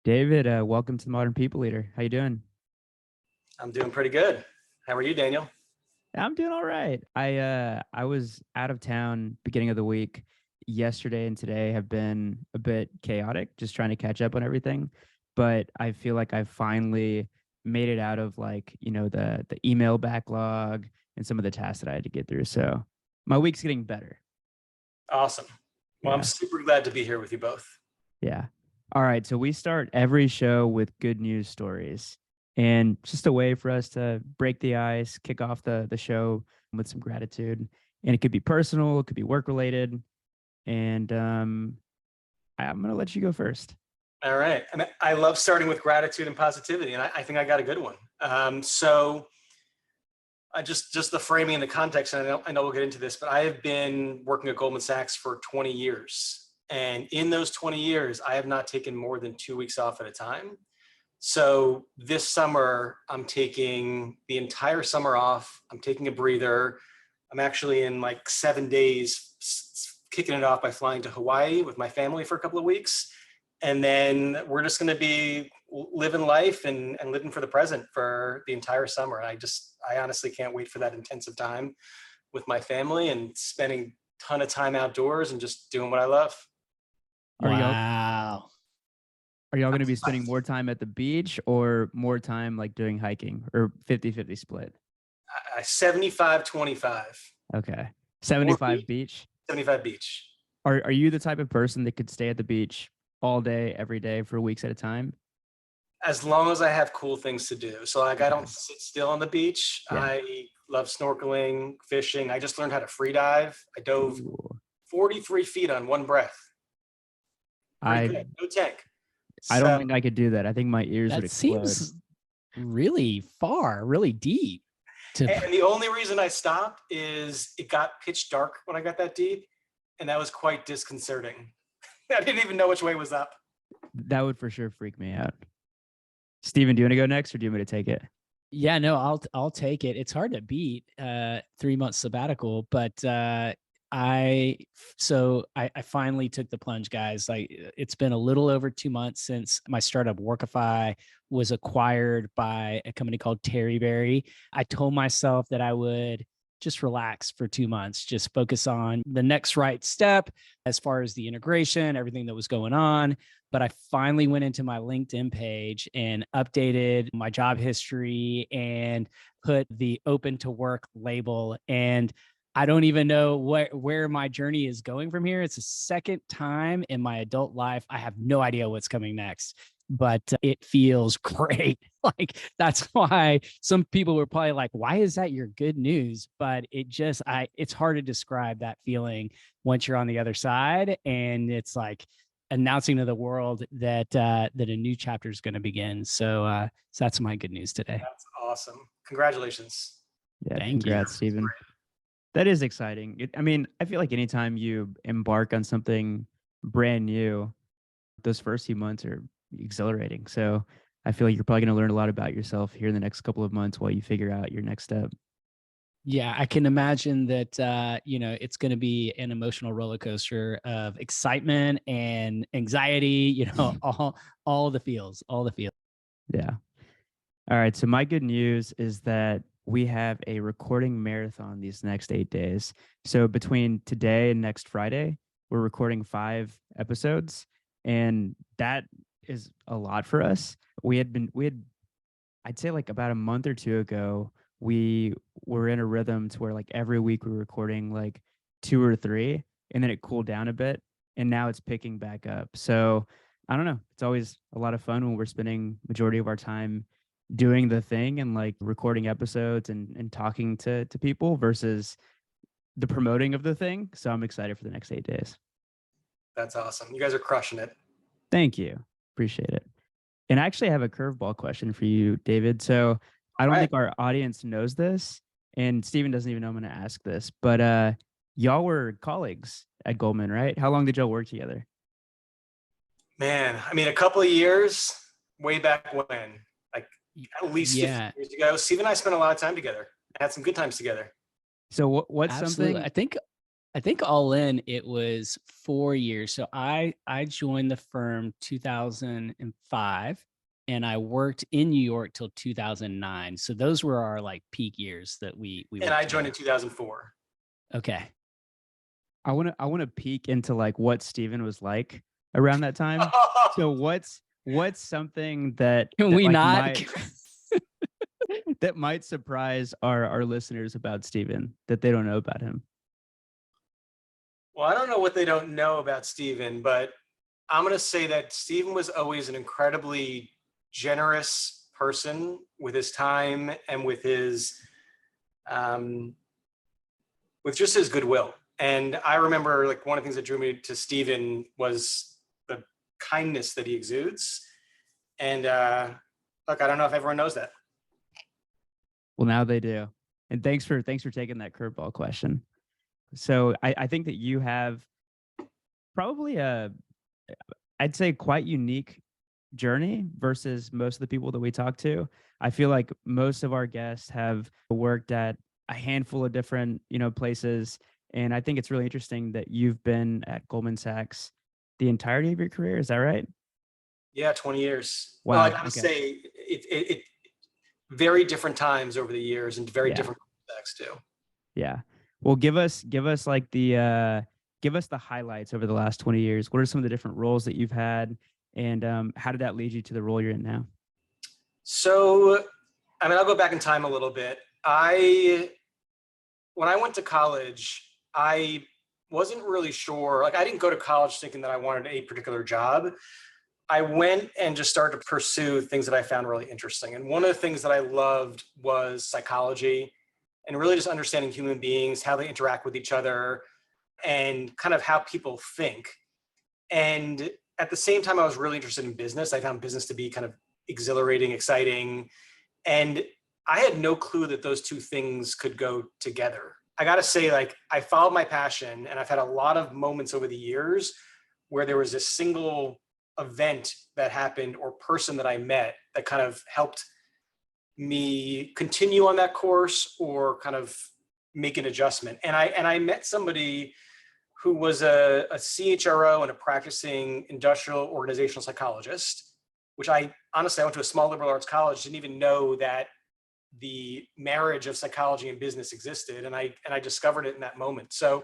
David, welcome to the Modern People Leader. How you doing? I'm doing pretty good. How are you, Daniel? I'm doing all right. I was out of town beginning of the week. Yesterday and today have been a bit chaotic, just trying to catch up on everything. But I feel like I've finally made it out of the email backlog and some of the tasks that I had to get through. So my week's getting better. Awesome. Well, I'm Yeah. super glad to be here with you both. Yeah. All right. So we start every show with good news stories and just a way for us to break the ice, kick off the show with some gratitude. And it could be personal, it could be work related. And I'm going to let you go first. All right. I love starting with gratitude and positivity, and I think I got a good one. So I just the framing and the context, and I know we'll get into this, but I have been working at Goldman Sachs for 20 years. And in those 20 years, I have not taken more than 2 weeks off at a time. So this summer, I'm taking the entire summer off. I'm taking a breather. I'm actually in like 7 days, kicking it off by flying to Hawaii with my family for a couple of weeks. And then we're just going to be living life and living for the present for the entire summer. I honestly can't wait for that intensive time with my family and spending a ton of time outdoors and just doing what I love. Are y'all Wow. are y'all going to be spending more time at the beach or more time like doing hiking or 50-50 split? 75-25. Okay. 75 beach. 75 beach. Are you the type of person that could stay at the beach all day, every day for weeks at a time? As long as I have cool things to do. So like I don't sit still on the beach. Yeah. I love snorkeling, fishing. I just learned how to free dive. I dove Ooh. 43 feet on one breath. Pretty good. No tank. I don't think I could do that. I think my ears would That explode. seems really far, really deep. And the only reason I stopped is it got pitch dark when I got that deep, and that was quite disconcerting. I didn't even know which way was up. That would for sure freak me out. Steven, do you want to go next or do you want me to take it? Yeah, no, I'll take it. It's hard to beat 3 months sabbatical, but I finally took the plunge, guys. Like it's been a little over 2 months since my startup Workify was acquired by a company called Terryberry. I told myself that I would just relax for 2 months, just focus on the next right step as far as the integration, everything that was going on. But I finally went into my LinkedIn page and updated my job history and put the open to work label. And I don't even know where my journey is going from here. It's the second time in my adult life. I have no idea what's coming next, but it feels great. Like that's why some people were probably like, why is that your good news? But it's hard to describe that feeling once you're on the other side. And it's like announcing to the world that a new chapter is going to begin. So that's my good news today. That's awesome. Congratulations. Yeah, Thank congrats, you. Steven. That is exciting. I feel like anytime you embark on something brand new, those first few months are exhilarating. So I feel like you're probably going to learn a lot about yourself here in the next couple of months while you figure out your next step. Yeah, I can imagine that, it's going to be an emotional roller coaster of excitement and anxiety, all the feels. Yeah. All right. So my good news is that we have a recording marathon these next 8 days. So between today and next Friday, we're recording 5 episodes, and that is a lot for us. I'd say like about a month or two ago, we were in a rhythm to where like every week we were recording like 2 or 3, and then it cooled down a bit, and now it's picking back up. So I don't know. It's always a lot of fun when we're spending majority of our time doing the thing and like recording episodes and talking to people versus the promoting of the thing. So I'm excited for the next 8 days. That's awesome. You guys are crushing it. Thank you. Appreciate it. And I actually have a curveball question for you, David. So I don't think our audience knows this, and Steven doesn't even know I'm going to ask this, but y'all were colleagues at Goldman, right? How long did y'all work together? Man, a couple of years, way back when, like at least 15 years ago. Steve and I spent a lot of time together. Had some good times together. So what's Absolutely. something? I think I think all in it was 4 years. So I joined the firm 2005 and I worked in New York till 2009. So those were our like peak years that we And worked I joined in together. 2004. Okay. I want to peek into like what Steven was like around that time. So what's something that Can that we like not? might that might surprise our listeners about Steven that they don't know about him? Well, I don't know what they don't know about Steven, but I'm going to say that Steven was always an incredibly generous person with his time and with his, with just his goodwill. And I remember like one of the things that drew me to Steven was the kindness that he exudes. And look, I don't know if everyone knows that. Well, now they do. And thanks for taking that curveball question. So I think that you have probably I'd say quite unique journey versus most of the people that we talk to. I feel like most of our guests have worked at a handful of different, places. And I think it's really interesting that you've been at Goldman Sachs the entirety of your career. Is that right? Yeah, 20 years. Well, I Wow. gotta Okay. say, it very different times over the years and very Yeah. different contexts too. Yeah. Well, give us like give us the highlights over the last 20 years. What are some of the different roles that you've had, and how did that lead you to the role you're in now? So, I mean, I'll go back in time a little bit. When I went to college, I wasn't really sure. Like, I didn't go to college thinking that I wanted a particular job. I went and just started to pursue things that I found really interesting. And one of the things that I loved was psychology and really just understanding human beings, how they interact with each other, and kind of how people think. And at the same time, I was really interested in business. I found business to be kind of exhilarating, exciting. And I had no clue that those two things could go together. I got to say, like, I followed my passion, and I've had a lot of moments over the years where there was a single event that happened or person that I met that kind of helped me continue on that course or kind of make an adjustment. And I met somebody who was a CHRO and a practicing industrial organizational psychologist, which I honestly, I went to a small liberal arts college, didn't even know that the marriage of psychology and business existed. And I discovered it in that moment. So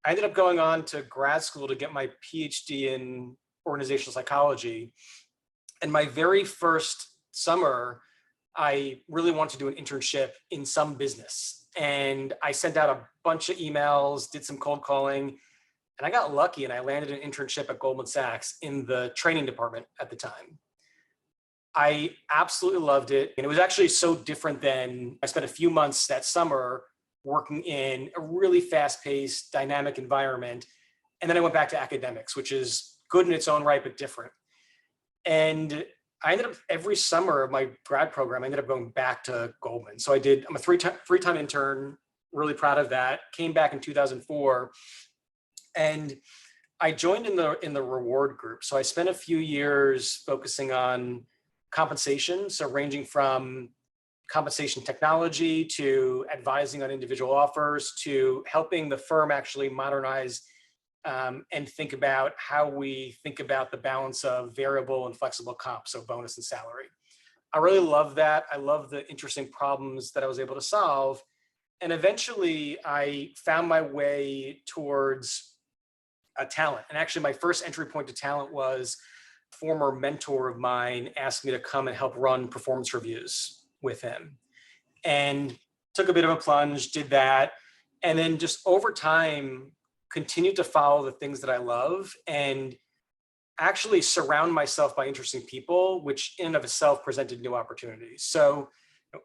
I ended up going on to grad school to get my PhD in organizational psychology. And my very first summer, I really wanted to do an internship in some business. And I sent out a bunch of emails, did some cold calling, and I got lucky and I landed an internship at Goldman Sachs in the training department at the time. I absolutely loved it. And it was actually so different than I spent a few months that summer working in a really fast paced, dynamic environment. And then I went back to academics, which is good in its own right, but different. And I ended up every summer of my grad program, I ended up going back to Goldman. So I'm a three-time intern, really proud of that. Came back in 2004 and I joined in the reward group. So I spent a few years focusing on compensation. So ranging from compensation technology to advising on individual offers to helping the firm actually modernize and think about how we think about the balance of variable and flexible comp, so bonus and salary. I really love that. I love the interesting problems that I was able to solve. And eventually I found my way towards a talent. And actually my first entry point to talent was a former mentor of mine asked me to come and help run performance reviews with him. And took a bit of a plunge, did that. And then just over time, continued to follow the things that I love and actually surround myself by interesting people, which in and of itself presented new opportunities. So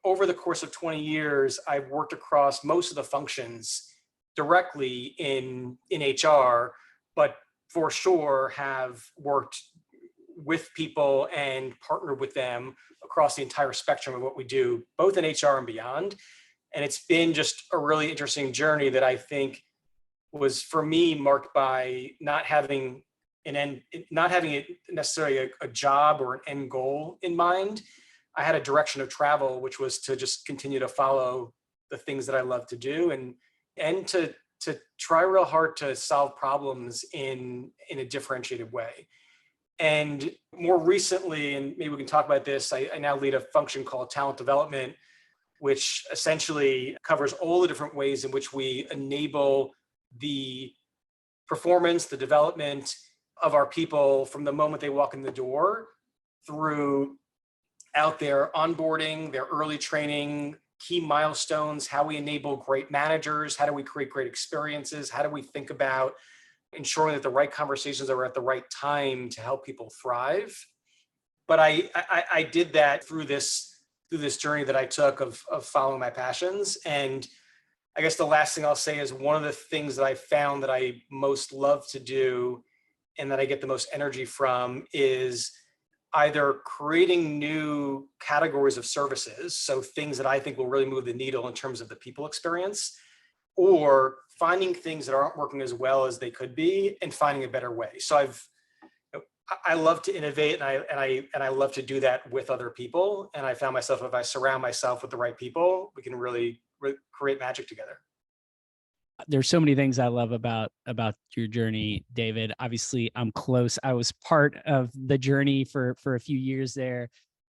over the course of 20 years, I've worked across most of the functions directly in HR, but for sure have worked with people and partnered with them across the entire spectrum of what we do, both in HR and beyond. And it's been just a really interesting journey that I think was for me marked by not having it necessarily a job or an end goal in mind. I had a direction of travel, which was to just continue to follow the things that I love to do and to to try real hard to solve problems in a differentiated way. And more recently, and maybe we can talk about this, I now lead a function called talent development, which essentially covers all the different ways in which we enable the performance, the development of our people from the moment they walk in the door through out their onboarding, their early training, key milestones, how we enable great managers, how do we create great experiences, how do we think about ensuring that the right conversations are at the right time to help people thrive. But I did that through this journey that I took of following my passions. And I guess the last thing I'll say is one of the things that I found that I most love to do and that I get the most energy from is either creating new categories of services, so things that I think will really move the needle in terms of the people experience, or finding things that aren't working as well as they could be and finding a better way. So I love to innovate, and I love to do that with other people. And I found myself, if I surround myself with the right people, we can really create magic together. There's so many things I love about your journey, David. Obviously, I'm close. I was part of the journey for a few years there,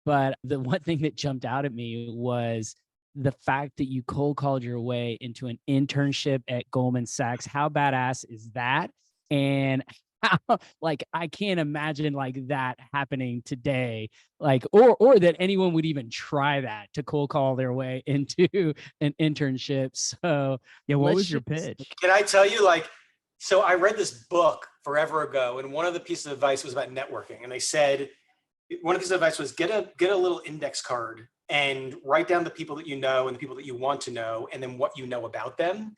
but the one thing that jumped out at me was the fact that you cold called your way into an internship at Goldman Sachs. How badass is that? And how, like, I can't imagine like that happening today, like, or that anyone would even try that, to cold call their way into an internship. So Yeah, what let's was your just- pitch? Can I tell you, so I read this book forever ago, and one of the pieces of advice was about networking. And they said, one of the pieces of advice was get a little index card and write down the people that you know and the people that you want to know, and then what you know about them.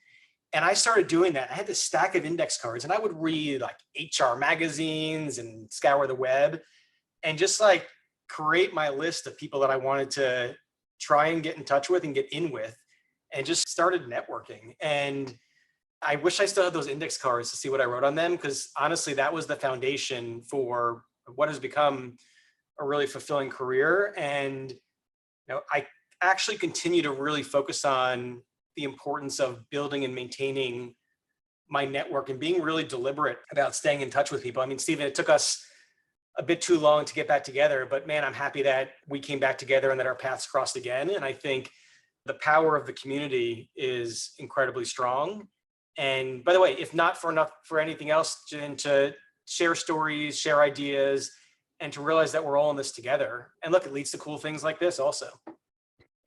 And I started doing that. I had this stack of index cards, and I would read like HR magazines and scour the web and just like create my list of people that I wanted to try and get in touch with and get in with, and just started networking. And I wish I still had those index cards to see what I wrote on them, because honestly, that was the foundation for what has become a really fulfilling career. And I actually continue to really focus on the importance of building and maintaining my network and being really deliberate about staying in touch with people. I mean, Stephen, it took us a bit too long to get back together, but man, I'm happy that we came back together and that our paths crossed again. And I think the power of the community is incredibly strong. And by the way, if not for anything else, to share stories, share ideas, and to realize that we're all in this together. And look, it leads to cool things like this also.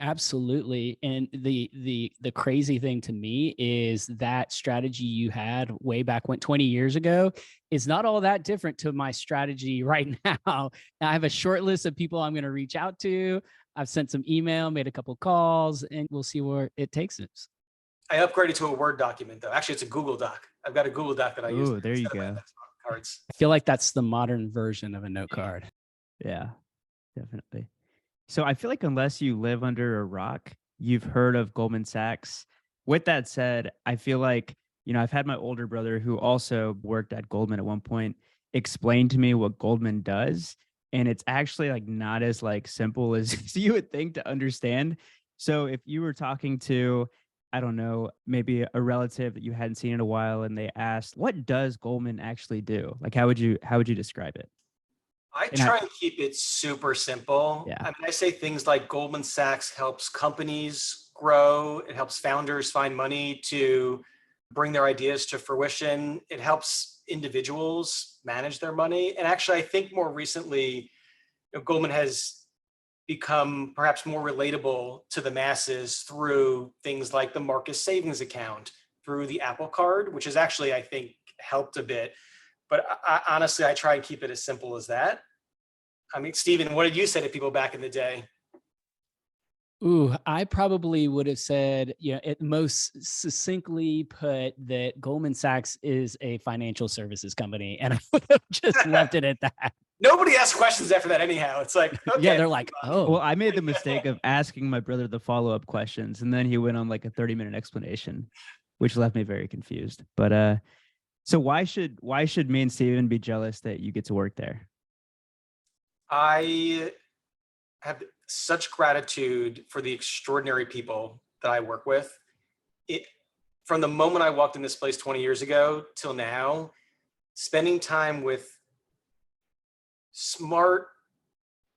Absolutely. And the crazy thing to me is that strategy you had way back when 20 years ago is not all that different to my strategy right now. I have a short list of people I'm going to reach out to. I've sent some email, made a couple calls, and we'll see where it takes us. I upgraded to a Word document though. Actually, it's a Google Doc. I've got a Google Doc that I use. Ooh, there you go. Cards. I feel like that's the modern version of a note card. Yeah, definitely. So I feel like unless you live under a rock, you've heard of Goldman Sachs. With that said, I feel like, I've had my older brother who also worked at Goldman at one point explain to me what Goldman does. And it's actually like not as like simple as you would think to understand. So if you were talking to, I don't know, maybe a relative that you hadn't seen in a while and they asked, what does Goldman actually do? Like, how would you describe it? I try and keep it super simple. Yeah. I mean, I say things like Goldman Sachs helps companies grow. It helps founders find money to bring their ideas to fruition. It helps individuals manage their money. And actually, I think more recently, Goldman has become perhaps more relatable to the masses through things like the Marcus Savings Account, through the Apple Card, which has actually, I think, helped a bit. But honestly, I try and keep it as simple as that. I mean, Stephen, what did you say to people back in the day? Ooh, I probably would have said, it most succinctly put that Goldman Sachs is a financial services company. And I would have just left it at that. Nobody asks questions after that anyhow. It's like, okay. Yeah, they're like, oh. Well, I made the mistake of asking my brother the follow-up questions, and then he went on like a 30-minute explanation, which left me very confused. But so why should me and Steven be jealous that you get to work there? I have such gratitude for the extraordinary people that I work with. from the moment I walked in this place 20 years ago till now, spending time with smart,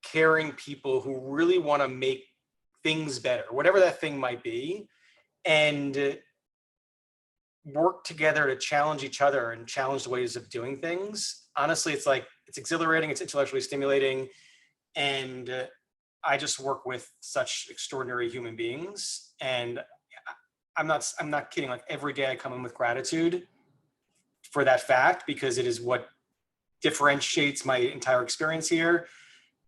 caring people who really want to make things better, whatever that thing might be, and work together to challenge each other and challenge the ways of doing things. Honestly, it's exhilarating, it's intellectually stimulating, and I just work with such extraordinary human beings. And I'm not kidding. Like every day I come in with gratitude for that fact, because it is what differentiates my entire experience here.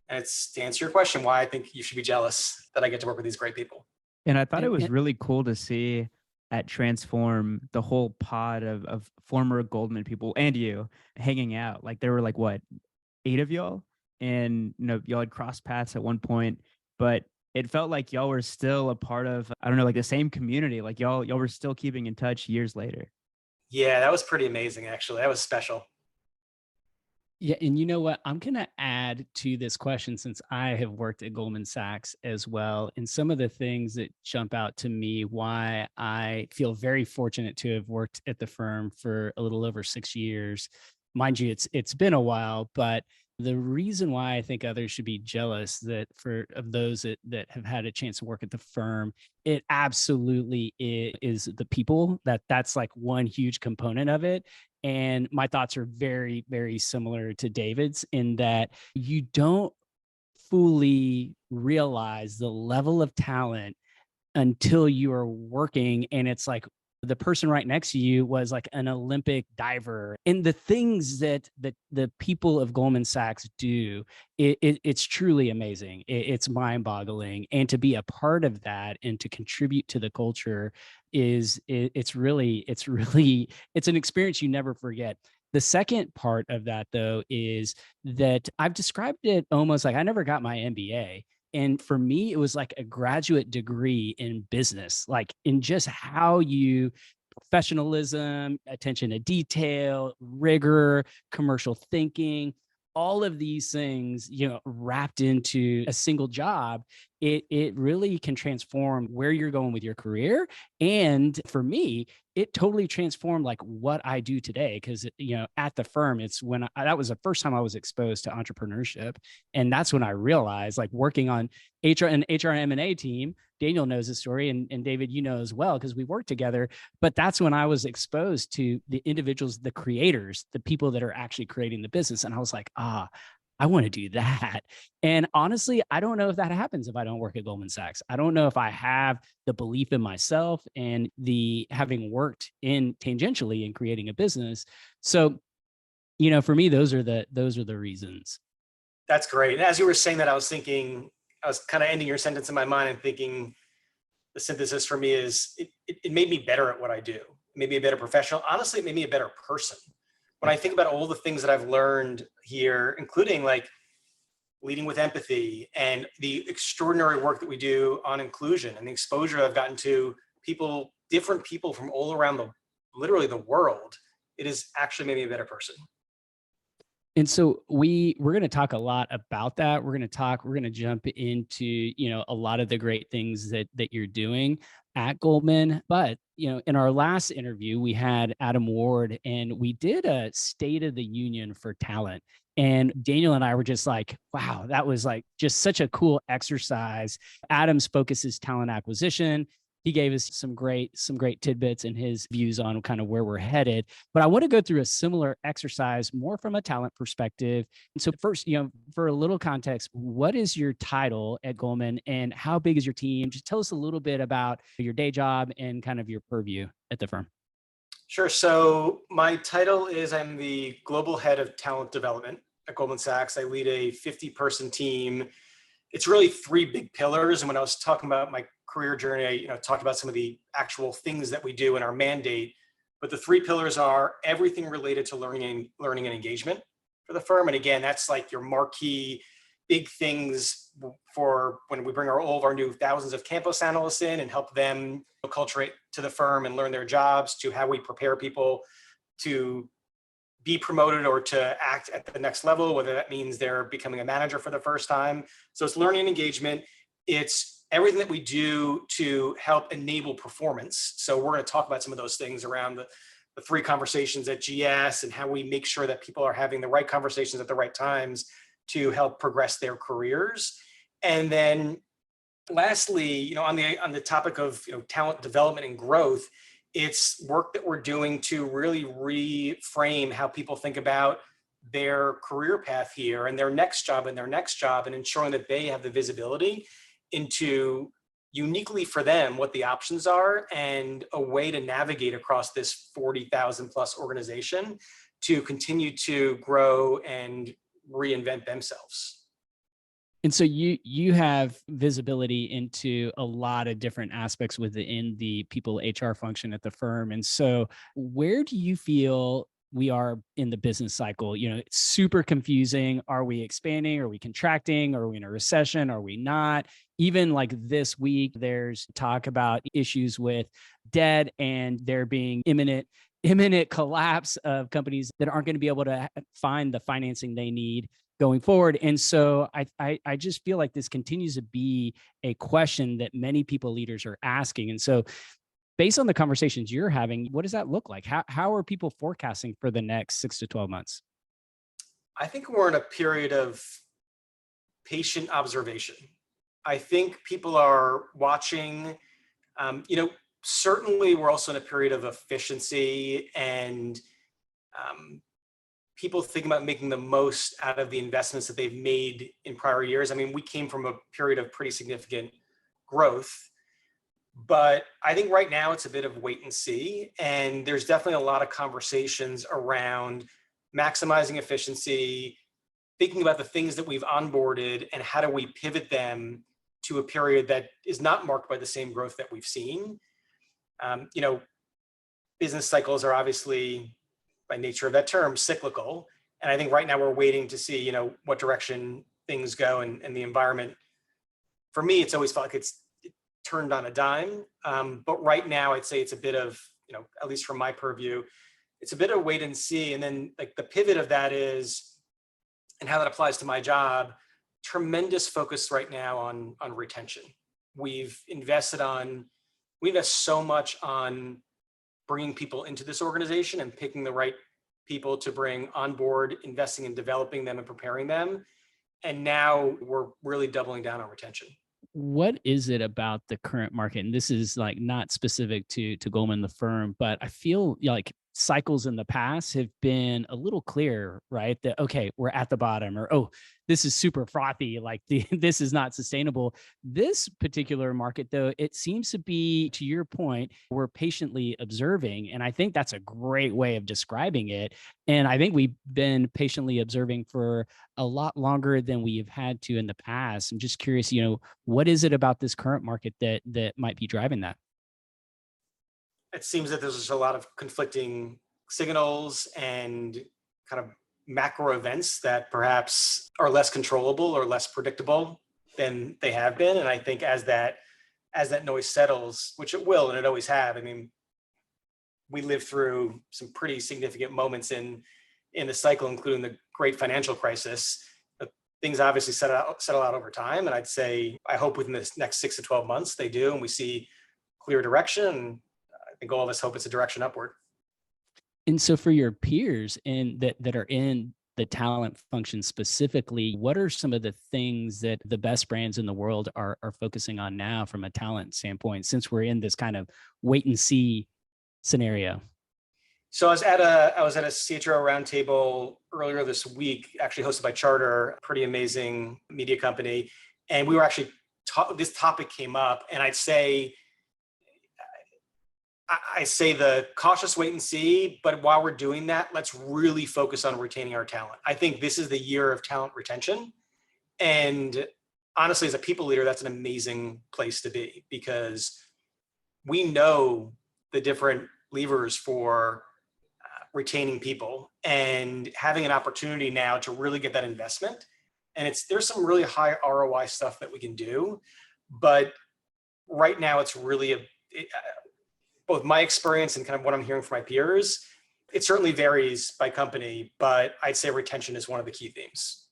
And it's, to answer your question, why I think you should be jealous that I get to work with these great people. And I thought it was And really cool to see at Transform the whole pod of former Goldman people and you hanging out. Like there were like what, 8 of y'all? And y'all had crossed paths at one point, but it felt like y'all were still a part of, I don't know, like the same community. Like y'all were still keeping in touch years later. Yeah, that was pretty amazing, actually. That was special. yeah, and you know what? I'm going to add to this question, since I have worked at Goldman Sachs as well. And some of the things that jump out to me, why I feel very fortunate to have worked at the firm for a little over 6 years. Mind you, it's been a while, but the reason why I think others should be jealous of those that have had a chance to work at the firm, it absolutely is the people. That's like one huge component of it. And my thoughts are very, very similar to David's, in that you don't fully realize the level of talent until you are working, and it's like the person right next to you was like an Olympic diver. And the things that the people of Goldman Sachs do, it's truly amazing. It's mind-boggling. And to be a part of that and to contribute to the culture it's an experience you never forget. The second part of that, though, is that I've described it almost like I never got my MBA. And for me, it was like a graduate degree in business, like in just how you professionalism, attention to detail, rigor, commercial thinking, all of these things, wrapped into a single job. It really can transform where you're going with your career. And for me, it totally transformed like what I do today. Because at the firm, it's when that was the first time I was exposed to entrepreneurship, and that's when I realized, like, working on HR and M&A team. Daniel knows the story, and David, you know as well, because we worked together. But that's when I was exposed to the individuals, the creators, the people that are actually creating the business, and I was like, I want to do that. And honestly, I don't know if that happens if I don't work at Goldman Sachs. I don't know if I have the belief in myself and the having worked in tangentially in creating a business. So, for me, those are the reasons. That's great. And as you were saying that, I was kind of ending your sentence in my mind and thinking the synthesis for me is it made me better at what I do. It made me a better professional. Honestly, it made me a better person. When I think about all the things that I've learned here, including like leading with empathy and the extraordinary work that we do on inclusion and the exposure I've gotten to different people from all around literally the world, it has actually made me a better person. And so we're going to talk a lot about that. We're going to jump into, a lot of the great things that you're doing at Goldman. But, in our last interview, we had Adam Ward, and we did a State of the Union for talent. And Daniel and I were just like, wow, that was like just such a cool exercise. Adam's focus is talent acquisition. He gave us some great tidbits and his views on kind of where we're headed. But I want to go through a similar exercise more from a talent perspective. And so first, for a little context, what is your title at Goldman and how big is your team? Just tell us a little bit about your day job and kind of your purview at the firm. Sure. So my title is I'm the global head of talent development at Goldman Sachs. I lead a 50-person team. It's really 3 big pillars. And when I was talking about my career journey, I talked about some of the actual things that we do in our mandate. But the 3 pillars are everything related to learning and engagement for the firm. And again, that's like your marquee big things for when we bring all of our new thousands of campus analysts in and help them acculturate to the firm and learn their jobs, to how we prepare people to be promoted or to act at the next level, whether that means they're becoming a manager for the first time. So it's learning and engagement. It's everything that we do to help enable performance. So we're going to talk about some of those things around the 3 conversations at GS and how we make sure that people are having the right conversations at the right times to help progress their careers. And then lastly, on the topic of talent development and growth, it's work that we're doing to really reframe how people think about their career path here and their next job and ensuring that they have the visibility into uniquely for them what the options are and a way to navigate across this 40,000 plus organization to continue to grow and reinvent themselves. And so you have visibility into a lot of different aspects within the people HR function at the firm. And so where do you feel we are in the business cycle? It's super confusing. Are we expanding? Are we contracting? Are we in a recession? Are we not? Even like this week, there's talk about issues with debt and there being imminent collapse of companies that aren't going to be able to find the financing they need going forward. And so I just feel like this continues to be a question that many people leaders are asking. And so based on the conversations you're having, what does that look like? How are people forecasting for the next 6 to 12 months? I think we're in a period of patient observation. I think people are watching, certainly we're also in a period of efficiency and people think about making the most out of the investments that they've made in prior years. I mean, we came from a period of pretty significant growth, but I think right now it's a bit of wait and see. And there's definitely a lot of conversations around maximizing efficiency, thinking about the things that we've onboarded and how do we pivot them to a period that is not marked by the same growth that we've seen. Business cycles are obviously, by nature of that term, cyclical. And I think right now we're waiting to see, what direction things go and the environment. For me, it's always felt like it turned on a dime. But right now I'd say it's a bit of, at least from my purview, it's a bit of wait and see. And then like the pivot of that is, and how that applies to my job, tremendous focus right now on retention. We invest so much on bringing people into this organization and picking the right people to bring on board, investing in developing them and preparing them. And now we're really doubling down on retention. What is it about the current market? And this is like not specific to Goldman, the firm, but I feel like cycles in the past have been a little clear, right? That, okay, we're at the bottom, or, oh, this is super frothy. Like this is not sustainable. This particular market, though, it seems to be, to your point, we're patiently observing. And I think that's a great way of describing it. And I think we've been patiently observing for a lot longer than we have had to in the past. I'm just curious, what is it about this current market that might be driving that? It seems that there's just a lot of conflicting signals and kind of macro events that perhaps are less controllable or less predictable than they have been. And I think as that noise settles, which it will, and it always have, I mean, we lived through some pretty significant moments in the cycle, including the great financial crisis. Things obviously settle out over time. And I'd say, I hope within the next 6 to 12 months they do, and we see clear direction. I think all of us hope it's a direction upward. And so for your peers that are in the talent function specifically, what are some of the things that the best brands in the world are focusing on now from a talent standpoint, since we're in this kind of wait and see scenario? So I was at a CHRO roundtable earlier this week, actually hosted by Charter, a pretty amazing media company. And we were actually, this topic came up, and I say the cautious wait and see, but while we're doing that, let's really focus on retaining our talent. I think this is the year of talent retention. And honestly, as a people leader, that's an amazing place to be, because we know the different levers for retaining people and having an opportunity now to really get that investment. And there's some really high ROI stuff that we can do, but right now it's really both my experience and kind of what I'm hearing from my peers. It certainly varies by company, but I'd say retention is one of the key themes.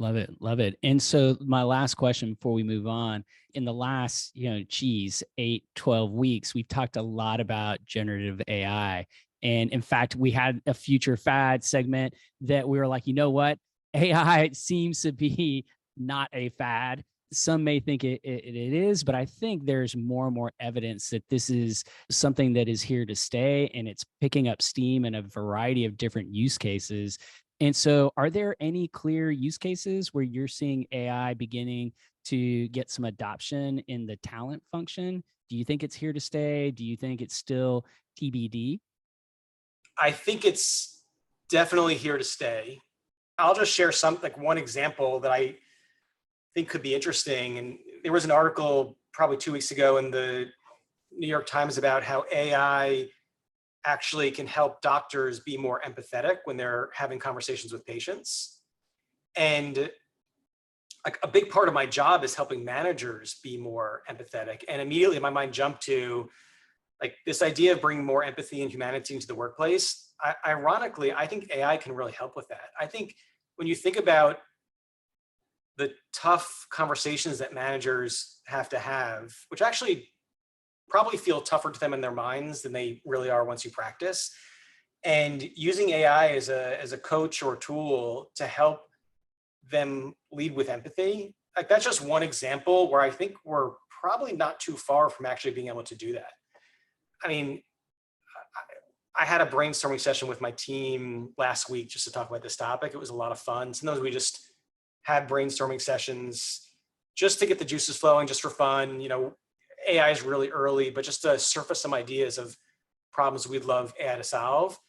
Love it. Love it. And so my last question before we move on, in the last, 8, 12 weeks, we've talked a lot about generative AI. And in fact, we had a future fad segment that we were like, you know what? AI seems to be not a fad. Some may think it is, but I think there's more and more evidence that this is something that is here to stay, and it's picking up steam in a variety of different use cases. And so, are there any clear use cases where you're seeing AI beginning to get some adoption in the talent function? Do you think it's here to stay? Do you think it's still TBD? I think it's definitely here to stay. I'll just share one example that I think could be interesting. And there was an article probably 2 weeks ago in the New York Times about how AI actually can help doctors be more empathetic when they're having conversations with patients. And like a big part of my job is helping managers be more empathetic. And immediately my mind jumped to like this idea of bringing more empathy and humanity into the workplace. Ironically, I think AI can really help with that. I think when you think about the tough conversations that managers have to have, which actually probably feel tougher to them in their minds than they really are once you practice, and using AI as a coach or tool to help them lead with empathy, like that's just one example where I think we're probably not too far from actually being able to do that. I mean, I had a brainstorming session with my team last week just to talk about this topic. It was a lot of fun. Sometimes we just had brainstorming sessions just to get the juices flowing, just for fun. AI is really early, but just to surface some ideas of problems we'd love AI to solve.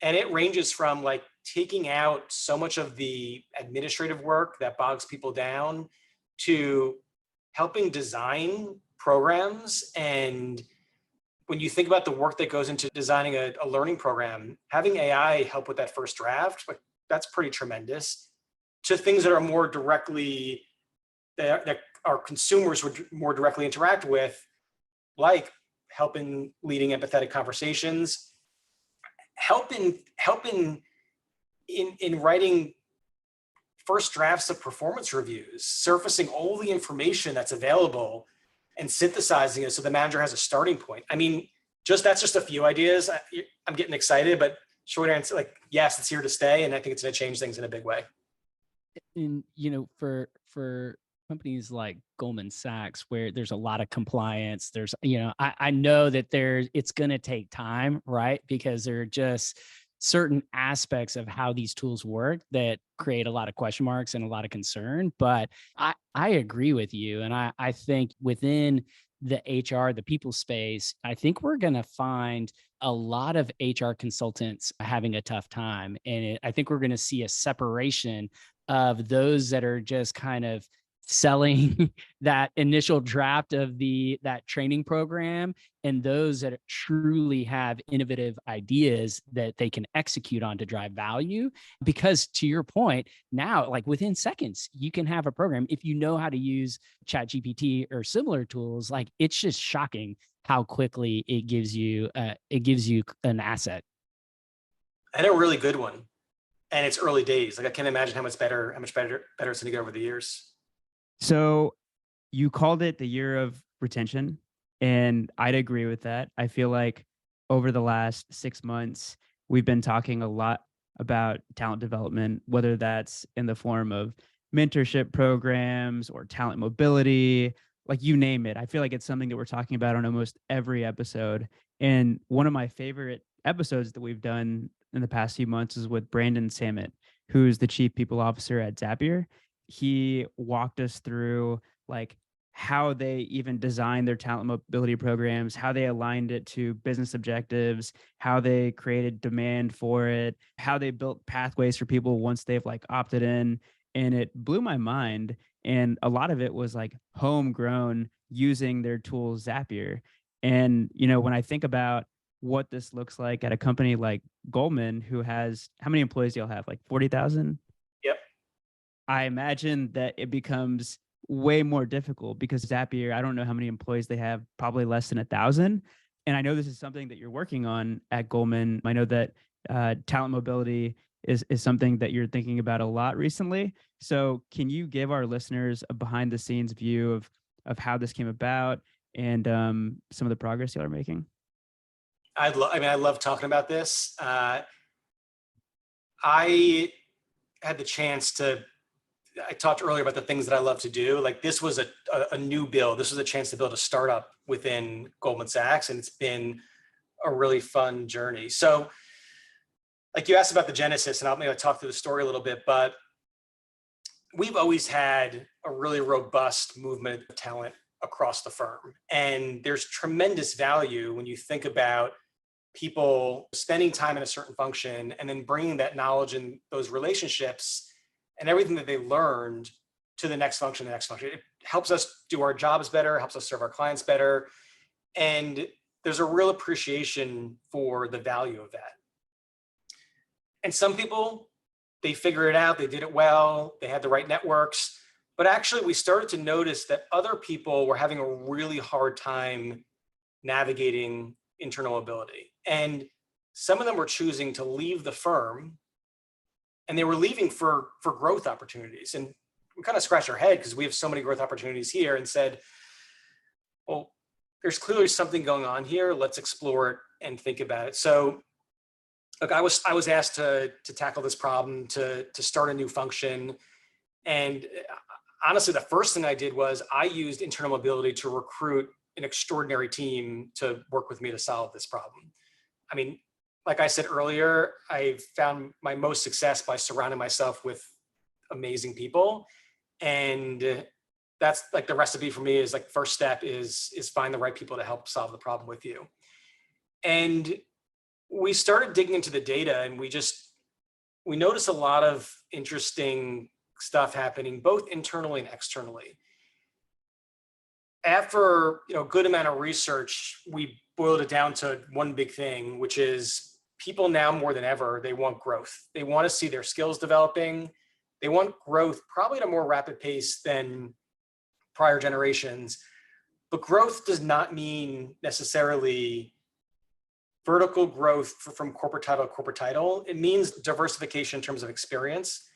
And it ranges from like taking out so much of the administrative work that bogs people down to helping design programs. And when you think about the work that goes into designing a learning program, having AI help with that first draft, like that's pretty tremendous. To things that are more directly, that our consumers would more directly interact with, like helping leading empathetic conversations, helping in writing first drafts of performance reviews, surfacing all the information that's available and synthesizing it so the manager has a starting point. I mean, that's just a few ideas. I'm getting excited, but short answer, like, yes, it's here to stay. And I think it's going to change things in a big way. And for companies like Goldman Sachs, where there's a lot of compliance, I know that it's going to take time, right? Because there are just certain aspects of how these tools work that create a lot of question marks and a lot of concern. But I agree with you. And I think within the the people space, I think we're going to find a lot of HR consultants having a tough time. And I think we're going to see a separation of those that are just kind of selling that initial draft of that training program, and those that truly have innovative ideas that they can execute on to drive value. Because to your point, now, like within seconds, you can have a program if you know how to use ChatGPT or similar tools. Like it's just shocking how quickly it gives you an asset. I had a really good one, and it's early days. Like I can't imagine how much better it's going to get over the years. So you called it the year of retention, and I'd agree with that. I feel like over the last 6 months, we've been talking a lot about talent development, whether that's in the form of mentorship programs or talent mobility, like you name it. I feel like it's something that we're talking about on almost every episode. And one of my favorite episodes that we've done in the past few months is with Brandon Sammet, who's the chief people officer at Zapier. He walked us through like how they even designed their talent mobility programs, how they aligned it to business objectives, how they created demand for it, how they built pathways for people once they've like opted in. And it blew my mind. And a lot of it was like homegrown using their tool Zapier. And, when I think about what this looks like at a company like Goldman, who has, how many employees do y'all have? Like 40,000? Yep. I imagine that it becomes way more difficult because Zapier, I don't know how many employees they have, probably less than 1,000. And I know this is something that you're working on at Goldman. I know that talent mobility is something that you're thinking about a lot recently. So can you give our listeners a behind the scenes view of how this came about and some of the progress y'all are making? I love talking about this. I had the chance to, I talked earlier about the things that I love to do. Like this was a new build. This was a chance to build a startup within Goldman Sachs. And it's been a really fun journey. So like you asked about the genesis, and I'll maybe talk through the story a little bit, but we've always had a really robust movement of talent across the firm. And there's tremendous value when you think about people spending time in a certain function and then bringing that knowledge and those relationships and everything that they learned to the next function, It helps us do our jobs better, helps us serve our clients better. And there's a real appreciation for the value of that. And some people, they figured it out, they did it well, they had the right networks. But actually, we started to notice that other people were having a really hard time navigating internal mobility. And some of them were choosing to leave the firm, and they were leaving for growth opportunities. And we kind of scratched our head because we have so many growth opportunities here and said, well, there's clearly something going on here. Let's explore it and think about it. So look, I was asked to tackle this problem, to start a new function. And honestly, the first thing I did was I used internal mobility to recruit an extraordinary team to work with me to solve this problem. I mean, like I said earlier, I found my most success by surrounding myself with amazing people. And that's like the recipe for me is like first step is find the right people to help solve the problem with you. And we started digging into the data, and we noticed a lot of interesting stuff happening both internally and externally. After a good amount of research, we boiled it down to one big thing, which is people now more than ever, they want growth. They want to see their skills developing. They want growth probably at a more rapid pace than prior generations. But growth does not mean necessarily vertical growth from corporate title to corporate title. It means diversification in terms of experience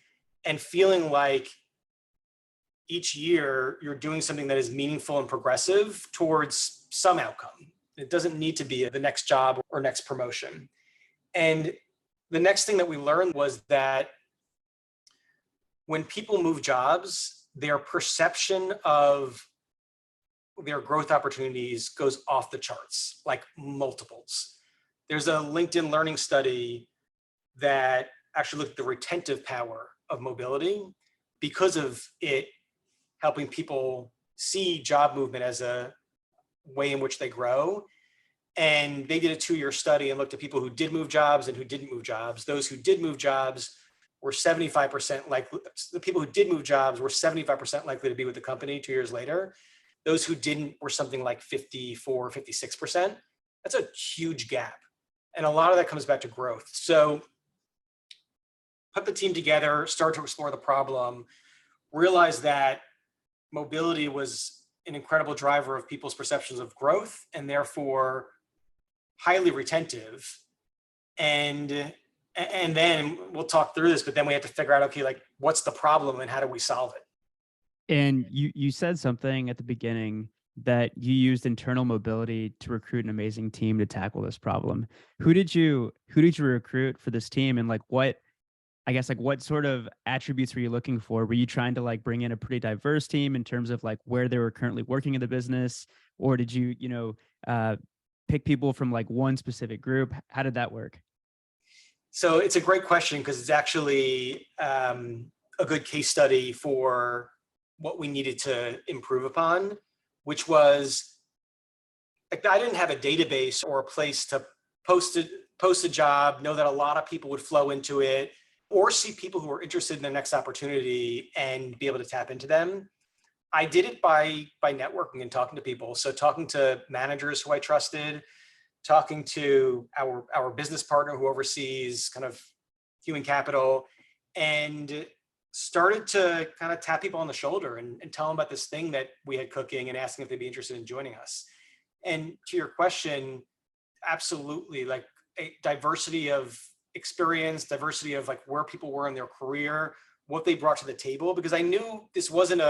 and feeling like each year you're doing something that is meaningful and progressive towards some outcome. It doesn't need to be the next job or next promotion. And the next thing that we learned was that when people move jobs, their perception of their growth opportunities goes off the charts, like multiples. There's a LinkedIn learning study that actually looked at the retentive power of mobility because of it helping people see job movement as a way in which they grow. And they did a 2-year study and looked at people who did move jobs and who didn't move jobs. Those who did move jobs were 75% likely, the people who did move jobs were 75% likely to be with the company 2 years later. Those who didn't were something like 54, 56%. That's a huge gap. And a lot of that comes back to growth. So put the team together, start to explore the problem, realize that mobility was an incredible driver of people's perceptions of growth and therefore highly retentive. And then we'll talk through this, but then we have to figure out, okay, like what's the problem and how do we solve it? And you said something at the beginning that you used internal mobility to recruit an amazing team to tackle this problem. Who did you recruit for this team, and like what sort of attributes were you looking for? Were you trying to like bring in a pretty diverse team in terms of like where they were currently working in the business, or did you pick people from like one specific group? How did that work? So it's a great question because it's actually a good case study for what we needed to improve upon, which was like, I didn't have a database or a place to post a job, know that a lot of people would flow into it, or see people who were interested in the next opportunity and be able to tap into them. I did it by networking and talking to people. So talking to managers who I trusted, talking to our business partner who oversees kind of human capital, and started to kind of tap people on the shoulder and tell them about this thing that we had cooking and asking if they'd be interested in joining us. And to your question, absolutely, like a diversity of experience, diversity of like where people were in their career, what they brought to the table, because I knew this wasn't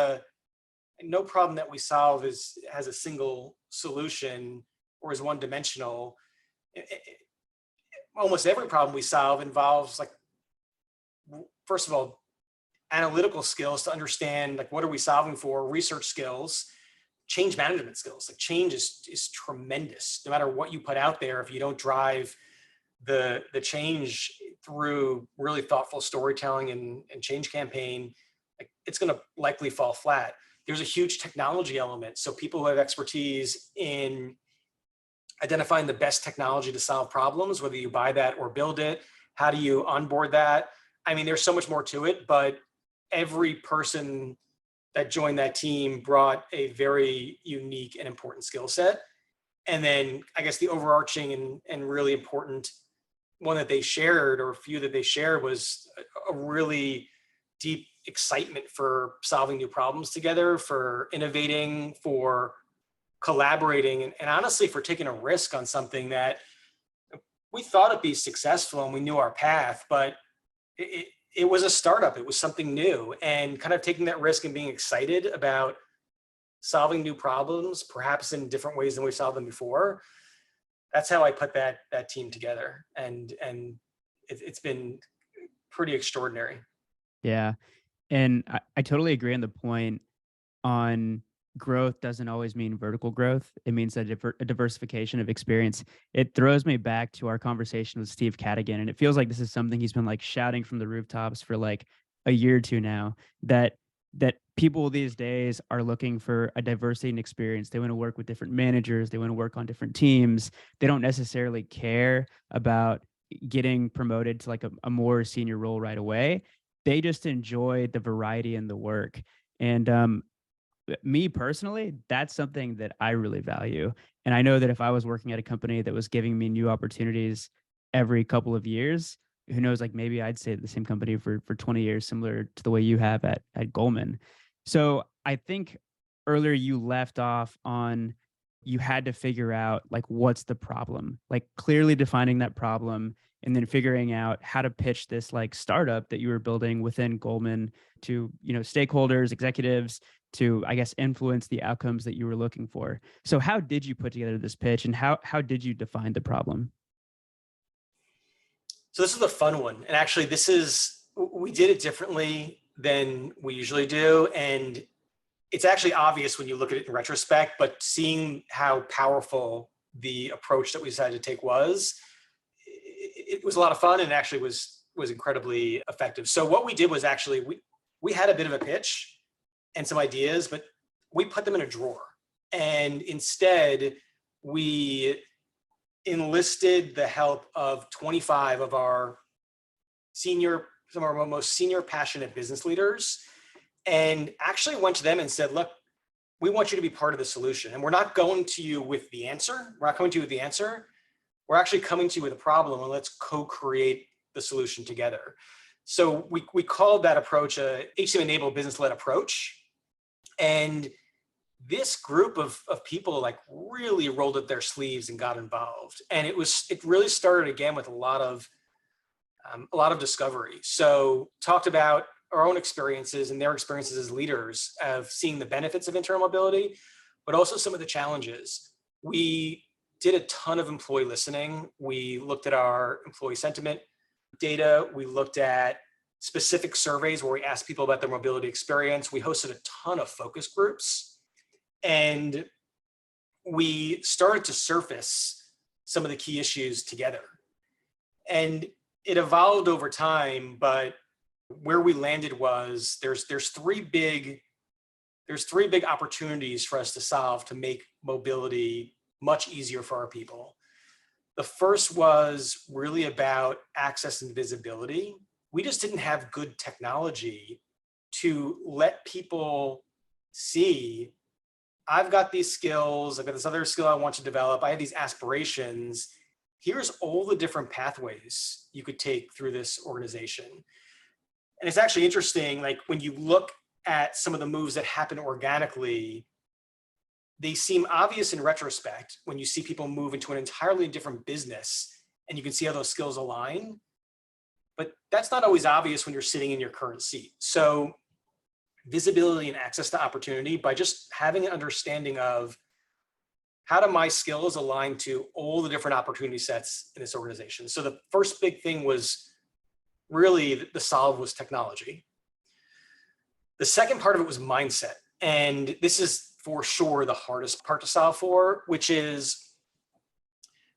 no problem that we solve has a single solution or is one dimensional. Almost every problem we solve involves, like, first of all, analytical skills to understand, like, what are we solving for, research skills, change management skills. Like, change is tremendous. No matter what you put out there, if you don't drive the change through really thoughtful storytelling and change campaign, like, it's going to likely fall flat. There's a huge technology element. So people who have expertise in identifying the best technology to solve problems, whether you buy that or build it, how do you onboard that? I mean, there's so much more to it, but every person that joined that team brought a very unique and important skill set. And then I guess the overarching and really important one that they shared, or a few that they shared, was a really deep excitement for solving new problems together, for innovating, for collaborating, and honestly for taking a risk on something that we thought it'd be successful and we knew our path, but it was a startup. It was something new, and kind of taking that risk and being excited about solving new problems, perhaps in different ways than we solved them before. That's how I put that team together, and it's been pretty extraordinary. Yeah. And I totally agree on the point on growth doesn't always mean vertical growth. It means a diversification of experience. It throws me back to our conversation with Steve Cadigan. And it feels like this is something he's been like shouting from the rooftops for like a year or two now, that people these days are looking for a diversity in experience. They want to work with different managers. They want to work on different teams. They don't necessarily care about getting promoted to like a more senior role right away. They just enjoy the variety in the work. And me personally, that's something that I really value. And I know that if I was working at a company that was giving me new opportunities every couple of years, who knows, like maybe I'd stay at the same company for 20 years, similar to the way you have at Goldman. So I think earlier you left off on you had to figure out like what's the problem, like clearly defining that problem and then figuring out how to pitch this like startup that you were building within Goldman to, stakeholders, executives, to, I guess, influence the outcomes that you were looking for. So how did you put together this pitch, and how did you define the problem? So this is a fun one. And actually, we did it differently than we usually do. And it's actually obvious when you look at it in retrospect, but seeing how powerful the approach that we decided to take was, it was a lot of fun, and actually was incredibly effective. So what we did was actually, we had a bit of a pitch and some ideas, but we put them in a drawer. And instead, we enlisted the help of 25 of some of our most senior, passionate business leaders, and actually went to them and said, look, we want you to be part of the solution. And we're not going to you with the answer. We're not coming to you with the answer. We're actually coming to you with a problem, and let's co-create the solution together. So we called that approach a HCM-enabled business-led approach. And this group of people like really rolled up their sleeves and got involved. And it really started again with a lot of discovery. So talked about our own experiences and their experiences as leaders of seeing the benefits of internal mobility, but also some of the challenges. We did a ton of employee listening. We looked at our employee sentiment data. We looked at specific surveys where we asked people about their mobility experience. We hosted a ton of focus groups, and we started to surface some of the key issues together. And it evolved over time, but where we landed was there's three big opportunities for us to solve to make mobility much easier for our people. The first was really about access and visibility. We just didn't have good technology to let people see, I've got these skills, I've got this other skill I want to develop, I have these aspirations. Here's all the different pathways you could take through this organization. And it's actually interesting, like when you look at some of the moves that happen organically, they seem obvious in retrospect when you see people move into an entirely different business and you can see how those skills align. but that's not always obvious when you're sitting in your current seat. So visibility and access to opportunity by just having an understanding of how do my skills align to all the different opportunity sets in this organization. So the first big thing was really the solve was technology. The second part of it was mindset. And this is for sure the hardest part to solve for, which is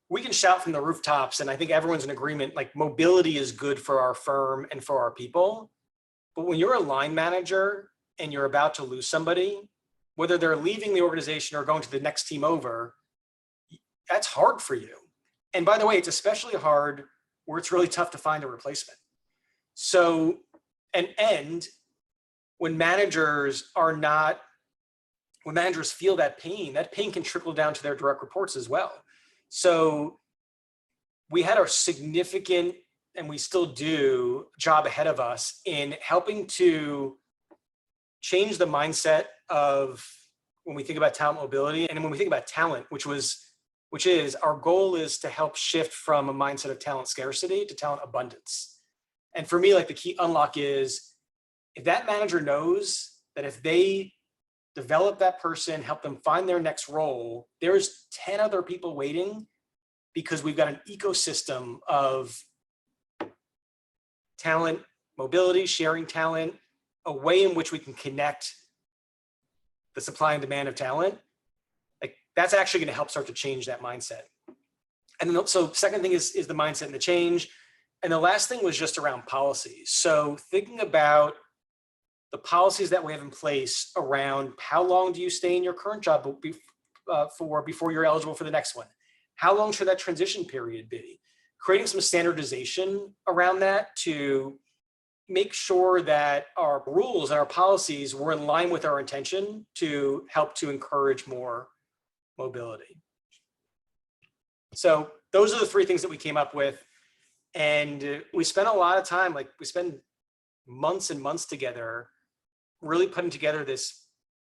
we can shout from the rooftops, and I think everyone's in agreement, like mobility is good for our firm and for our people. But when you're a line manager and you're about to lose somebody, whether they're leaving the organization or going to the next team over, that's hard for you. And by the way, it's especially hard where it's really tough to find a replacement. So, and when managers feel that pain can trickle down to their direct reports as well. So we had our significant, and we still do, job ahead of us in helping to change the mindset of when we think about talent mobility and when we think about talent, which is our goal is to help shift from a mindset of talent scarcity to talent abundance. And for me, like the key unlock is if that manager knows that if they develop that person, help them find their next role, there's 10 other people waiting because we've got an ecosystem of talent mobility, sharing talent, a way in which we can connect the supply and demand of talent. Like that's actually going to help start to change that mindset. And then, so second thing is the mindset and the change. And the last thing was just around policies. So thinking about the policies that we have in place around how long do you stay in your current job before you're eligible for the next one? How long should that transition period be? Creating some standardization around that to make sure that our rules and our policies were in line with our intention to help to encourage more mobility. So those are the three things that we came up with. And we spent a lot of time, like we spent months and months together, really putting together this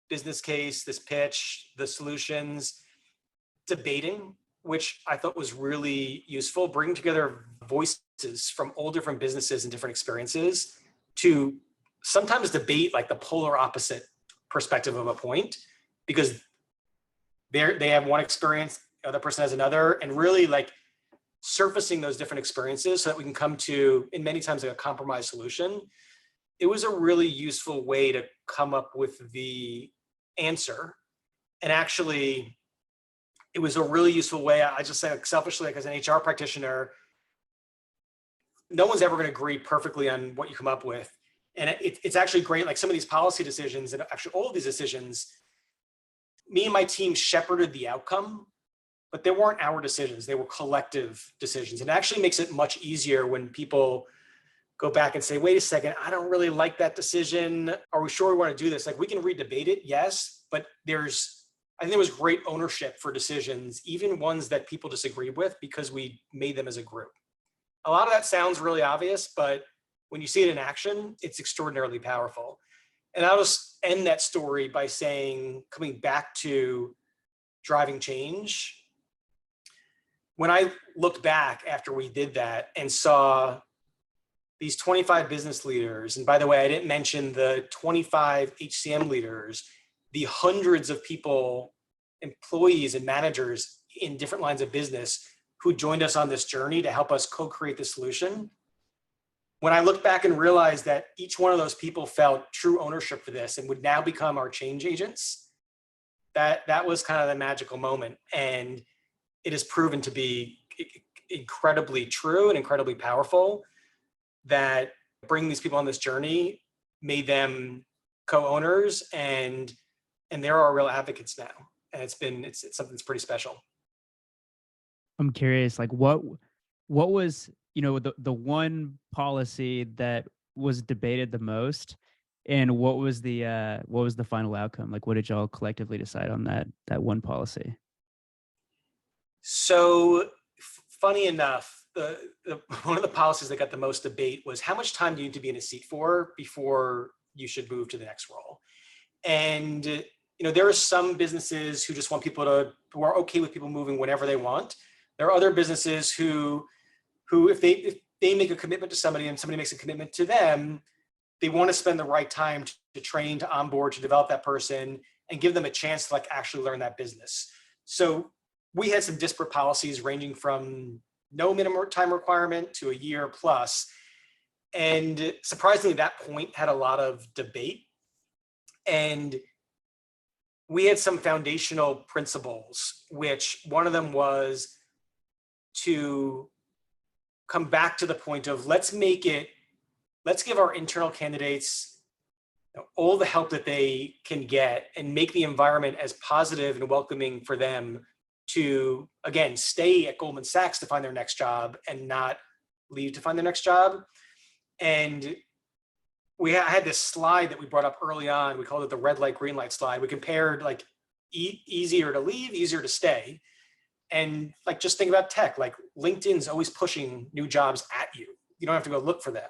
business case, this pitch, the solutions, debating, which I thought was really useful, bringing together voices from all different businesses and different experiences to sometimes debate like the polar opposite perspective of a point, because they have one experience, the other person has another, and really like surfacing those different experiences so that we can come to, in many times, like a compromise solution. It was a really useful way to come up with the answer. And actually, it was a really useful way. I just say, like, selfishly, like as an HR practitioner, no one's ever going to agree perfectly on what you come up with. And it's actually great. Like some of these policy decisions, and actually all of these decisions, me and my team shepherded the outcome, but they weren't our decisions. They were collective decisions. And it actually makes it much easier when people go back and say, wait a second, I don't really like that decision. Are we sure we want to do this? Like we can re-debate it, yes, but I think there was great ownership for decisions, even ones that people disagreed with, because we made them as a group. A lot of that sounds really obvious, but when you see it in action, it's extraordinarily powerful. And I'll just end that story by saying, coming back to driving change, when I looked back after we did that and saw these 25 business leaders, and by the way, I didn't mention the 25 HCM leaders, the hundreds of people, employees and managers in different lines of business who joined us on this journey to help us co-create the solution. When I look back and realized that each one of those people felt true ownership for this and would now become our change agents, that was kind of the magical moment. And it has proven to be incredibly true and incredibly powerful that bringing these people on this journey made them co-owners, and they're our real advocates now. And it's something that's pretty special. I'm curious, like what was, the one policy that was debated the most, and what was the final outcome? Like, what did y'all collectively decide on that one policy? So funny enough, the one of the policies that got the most debate was how much time do you need to be in a seat for before you should move to the next role? And there are some businesses who just want people who are okay with people moving whenever they want. There are other businesses who if they make a commitment to somebody and somebody makes a commitment to them, they want to spend the right time to train, to onboard, to develop that person and give them a chance to like actually learn that business. So we had some disparate policies ranging from no minimum time requirement to a year plus. And surprisingly, that point had a lot of debate. And we had some foundational principles, which one of them was to come back to the point of let's give our internal candidates all the help that they can get and make the environment as positive and welcoming for them to, again, stay at Goldman Sachs to find their next job and not leave to find their next job. And I had this slide that we brought up early on. We called it the red light, green light slide. We compared like easier to leave, easier to stay. And like, just think about tech, like LinkedIn's always pushing new jobs at you. You don't have to go look for them.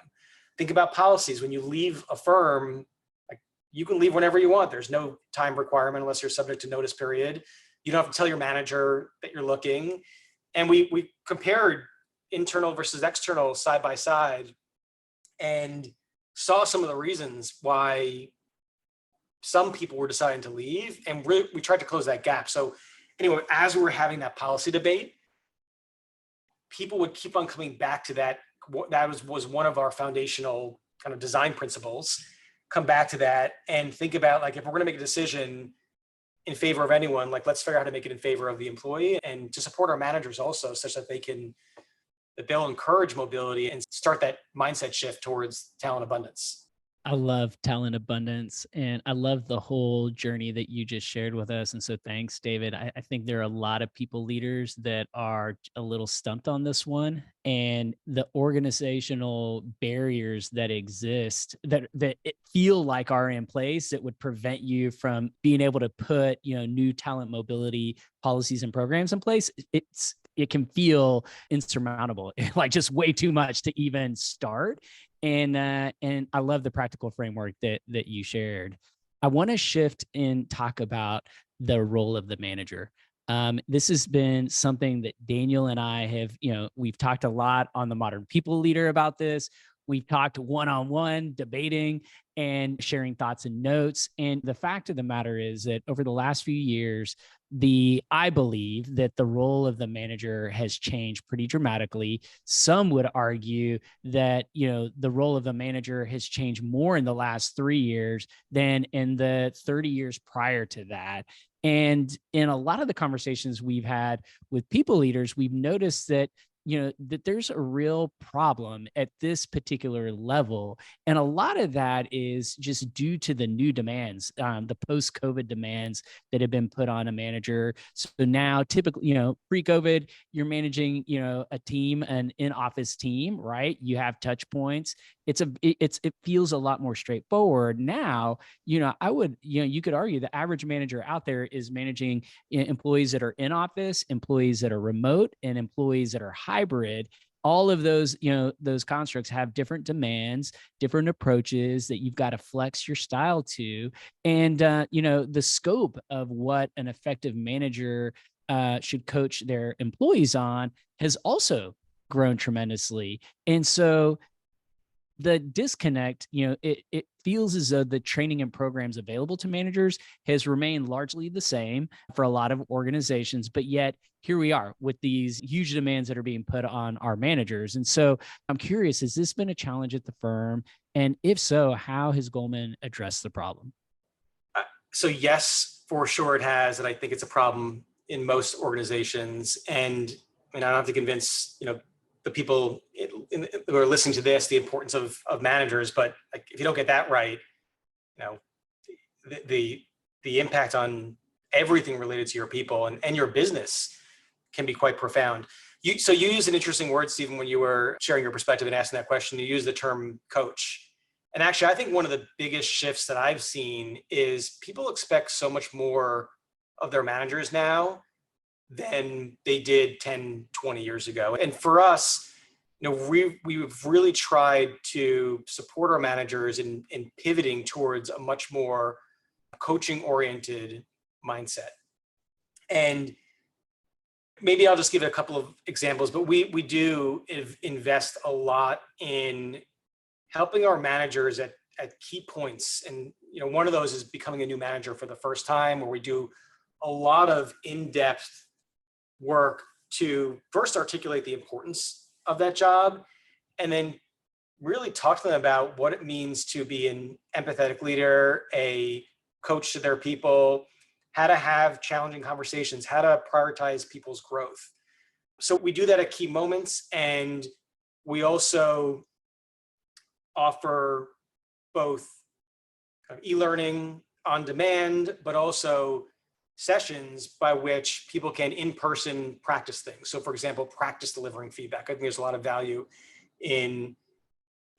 Think about policies. When you leave a firm, like you can leave whenever you want. There's no time requirement unless you're subject to notice period. You don't have to tell your manager that you're looking. And we compared internal versus external side by side and saw some of the reasons why some people were deciding to leave, and we tried to close that gap. So anyway, as we were having that policy debate, people would keep on coming back to that. That was one of our foundational kind of design principles. Come back to that and think about like, if we're going to make a decision in favor of anyone, like let's figure out how to make it in favor of the employee and to support our managers also, such that they'll encourage mobility and start that mindset shift towards talent abundance. I love talent abundance, and I love the whole journey that you just shared with us. And so thanks, David. I think there are a lot of people leaders that are a little stumped on this one, and the organizational barriers that exist that it feel like are in place that would prevent you from being able to put, new talent mobility policies and programs in place. It can feel insurmountable, like just way too much to even start. And I love the practical framework that you shared. I want to shift and talk about the role of the manager. This has been something that Daniel and I have, we've talked a lot on the Modern People Leader about this. We've talked one-on-one, debating and sharing thoughts and notes. And the fact of the matter is that over the last few years, I believe that the role of the manager has changed pretty dramatically. Some would argue that, the role of the manager has changed more in the last 3 years than in the 30 years prior to that. And in a lot of the conversations we've had with people leaders, we've noticed that that there's a real problem at this particular level. And a lot of that is just due to the new demands, the post-COVID demands that have been put on a manager. So now typically, pre-COVID, you're managing, a team, an in-office team, right? You have touch points. It feels a lot more straightforward. Now, you could argue the average manager out there is managing employees that are in office, employees that are remote, and employees that are hybrid. All of those, those constructs have different demands, different approaches that you've got to flex your style to. And, the scope of what an effective manager should coach their employees on has also grown tremendously. And so the disconnect, it feels as though the training and programs available to managers has remained largely the same for a lot of organizations, but yet here we are with these huge demands that are being put on our managers. And so I'm curious, has this been a challenge at the firm? And if so, how has Goldman addressed the problem? So yes, for sure it has. And I think it's a problem in most organizations. And I don't have to convince, the people who are listening to this, the importance of managers, but like, if you don't get that right, the impact on everything related to your people and your business can be quite profound. So you used an interesting word, Stephen, when you were sharing your perspective and asking that question. You used the term coach. And actually, I think one of the biggest shifts that I've seen is people expect so much more of their managers now than they did 10, 20 years ago. And for us, we've really tried to support our managers in pivoting towards a much more coaching oriented mindset. And Maybe I'll just give a couple of examples, but we do invest a lot in helping our managers at key points. And one of those is becoming a new manager for the first time, where we do a lot of in-depth work to first articulate the importance of that job, and then really talk to them about what it means to be an empathetic leader, a coach to their people, how to have challenging conversations, how to prioritize people's growth. So we do that at key moments, and we also offer both kind of e-learning on demand, but also sessions by which people can in-person practice things. So for example, practice delivering feedback. I think there's a lot of value in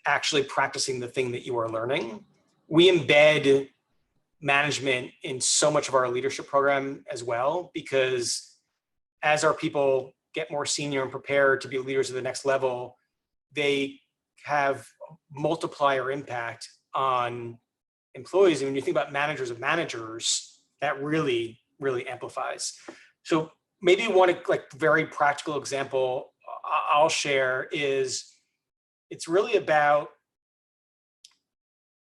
actually practicing the thing that you are learning. We embed management in so much of our leadership program as well, because as our people get more senior and prepared to be leaders at the next level, they have multiplier impact on employees. And when you think about managers of managers, that really amplifies. So maybe one very practical example I'll share is, it's really about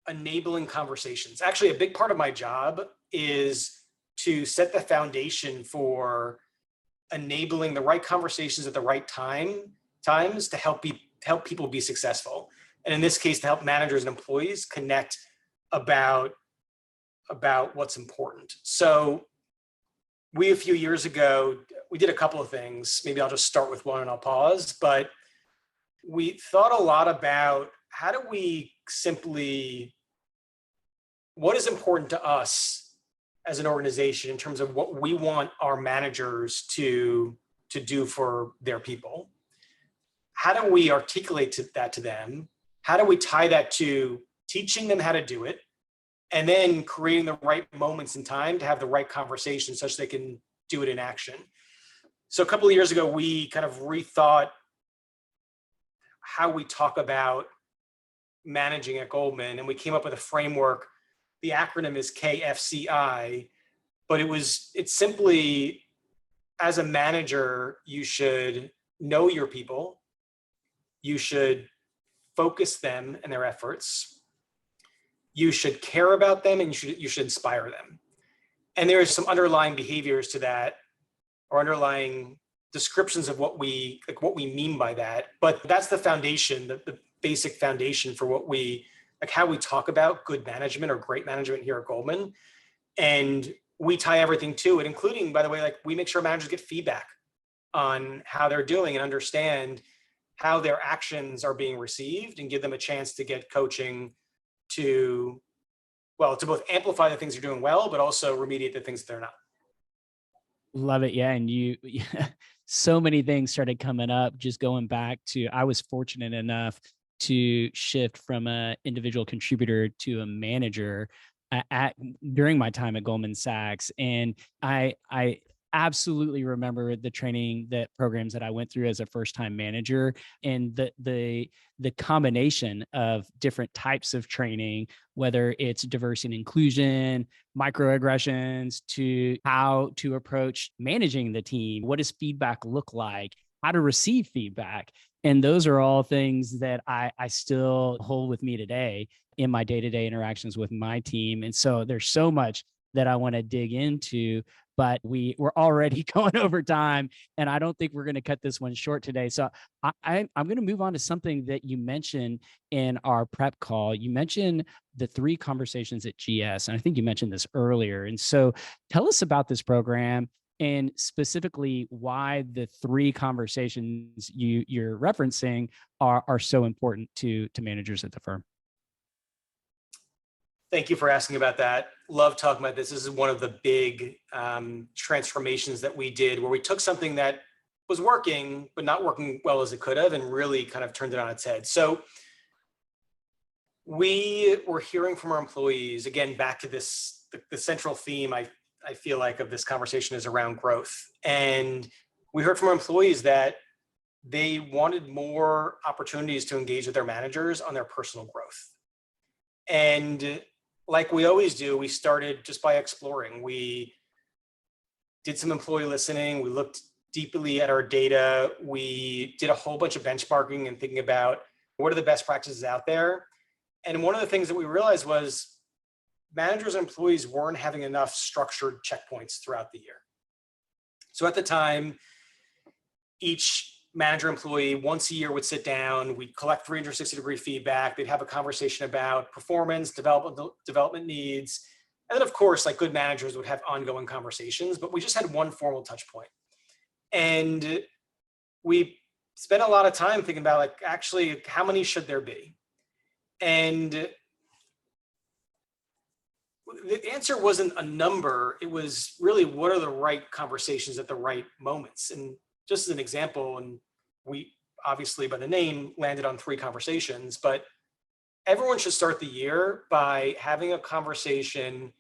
enabling conversations. Actually, a big part of my job is to set the foundation for enabling the right conversations at the right times to help people be successful. And in this case, to help managers and employees connect about what's important. So a few years ago, we did a couple of things. Maybe I'll just start with one and I'll pause. But we thought a lot about how do we what is important to us as an organization in terms of what we want our managers to do for their people. How do we articulate that to them? How do we tie that to teaching them how to do it, and then creating the right moments in time to have the right conversation such they can do it in action? So a couple of years ago, we kind of rethought how we talk about managing at Goldman, and we came up with a framework. The acronym is KFCI, but it's simply, as a manager, you should know your people, you should focus them and their efforts, you should care about them, and you should inspire them. And there is some underlying behaviors to that, or underlying descriptions of what we mean by that. But that's the foundation, the basic foundation for how we talk about good management or great management here at Goldman. And we tie everything to it, including, by the way, we make sure managers get feedback on how they're doing and understand how their actions are being received, and give them a chance to get coaching to both amplify the things they're doing well, but also remediate the things that they're not. Love it. Yeah. And so many things started coming up, just going back to, I was fortunate enough to shift from an individual contributor to a manager during my time at Goldman Sachs. And I absolutely remember the training programs that I went through as a first-time manager, and the combination of different types of training, whether it's diversity and inclusion, microaggressions, to how to approach managing the team, what does feedback look like, how to receive feedback. And those are all things that I still hold with me today in my day-to-day interactions with my team. And so there's so much that I want to dig into, but we're already going over time, and I don't think we're going to cut this one short today. So I'm going to move on to something that you mentioned in our prep call. You mentioned the 3 conversations at GS, and I think you mentioned this earlier. And so tell us about this program, and specifically why the 3 conversations you're referencing are so important to managers at the firm. Thank you for asking about that. Love talking about this. This is one of the big transformations that we did, where we took something that was working, but not working well as it could have, and really kind of turned it on its head. So we were hearing from our employees, again, back to this, the central theme I feel like of this conversation is around growth. And we heard from our employees that they wanted more opportunities to engage with their managers on their personal growth. And like we always do, we started just by exploring. We did some employee listening. We looked deeply at our data. We did a whole bunch of benchmarking and thinking about what are the best practices out there. And one of the things that we realized was managers and employees weren't having enough structured checkpoints throughout the year. So at the time, each manager employee once a year would sit down, we'd collect 360-degree feedback, they'd have a conversation about performance, development needs, and then of course, like good managers would have ongoing conversations, but we just had one formal touch point. And we spent a lot of time thinking about like, actually, how many should there be? And the answer wasn't a number, it was really what are the right conversations at the right moments. And just as an example, and we obviously by the name landed on 3 conversations, but everyone should start the year by having a conversation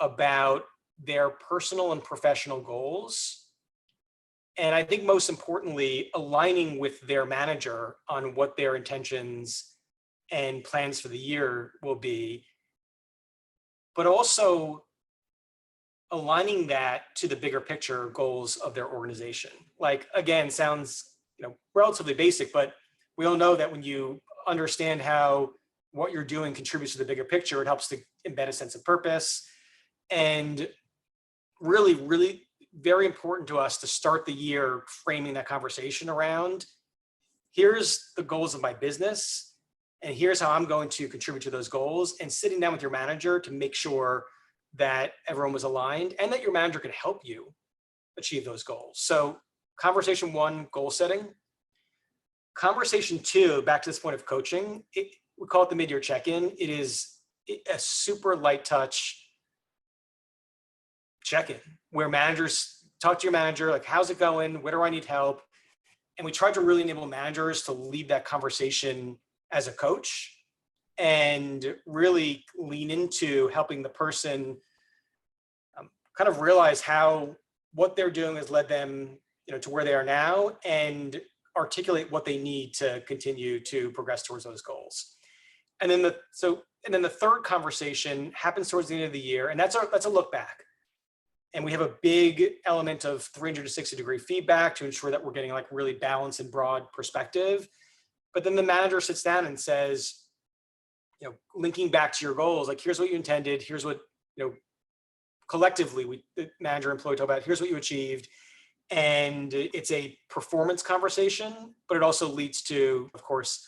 about their personal and professional goals. And I think most importantly, aligning with their manager on what their intentions and plans for the year will be, but also aligning that to the bigger picture goals of their organization. Like, again, sounds relatively basic, but we all know that when you understand how what you're doing contributes to the bigger picture, it helps to embed a sense of purpose. And really, really very important to us to start the year framing that conversation around, here's the goals of my business, and here's how I'm going to contribute to those goals, and sitting down with your manager to make sure that everyone was aligned and that your manager could help you achieve those goals. So conversation 1, goal setting. Conversation 2, back to this point of coaching, we call it the mid-year check-in. It is a super light touch check-in where managers talk to your manager, like, how's it going? Where do I need help? And we try to really enable managers to lead that conversation as a coach and really lean into helping the person kind of realize how what they're doing has led them to where they are now, and articulate what they need to continue to progress towards those goals. And then the third conversation happens towards the end of the year, and that's a look back. And we have a big element of 360-degree feedback to ensure that we're getting like really balanced and broad perspective. But then the manager sits down and says, linking back to your goals, like, here's what you intended, here's what, collectively, the manager employee talk about, here's what you achieved. And it's a performance conversation, but it also leads to, of course,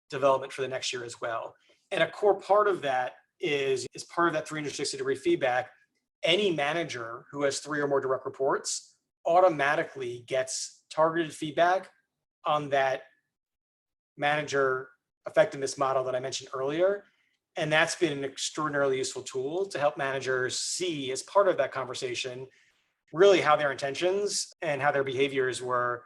development for the next year as well. And a core part of that is part of that 360-degree feedback. Any manager who has 3 or more direct reports automatically gets targeted feedback on that manager effectiveness model that I mentioned earlier. And that's been an extraordinarily useful tool to help managers see, as part of that conversation, really how their intentions and how their behaviors were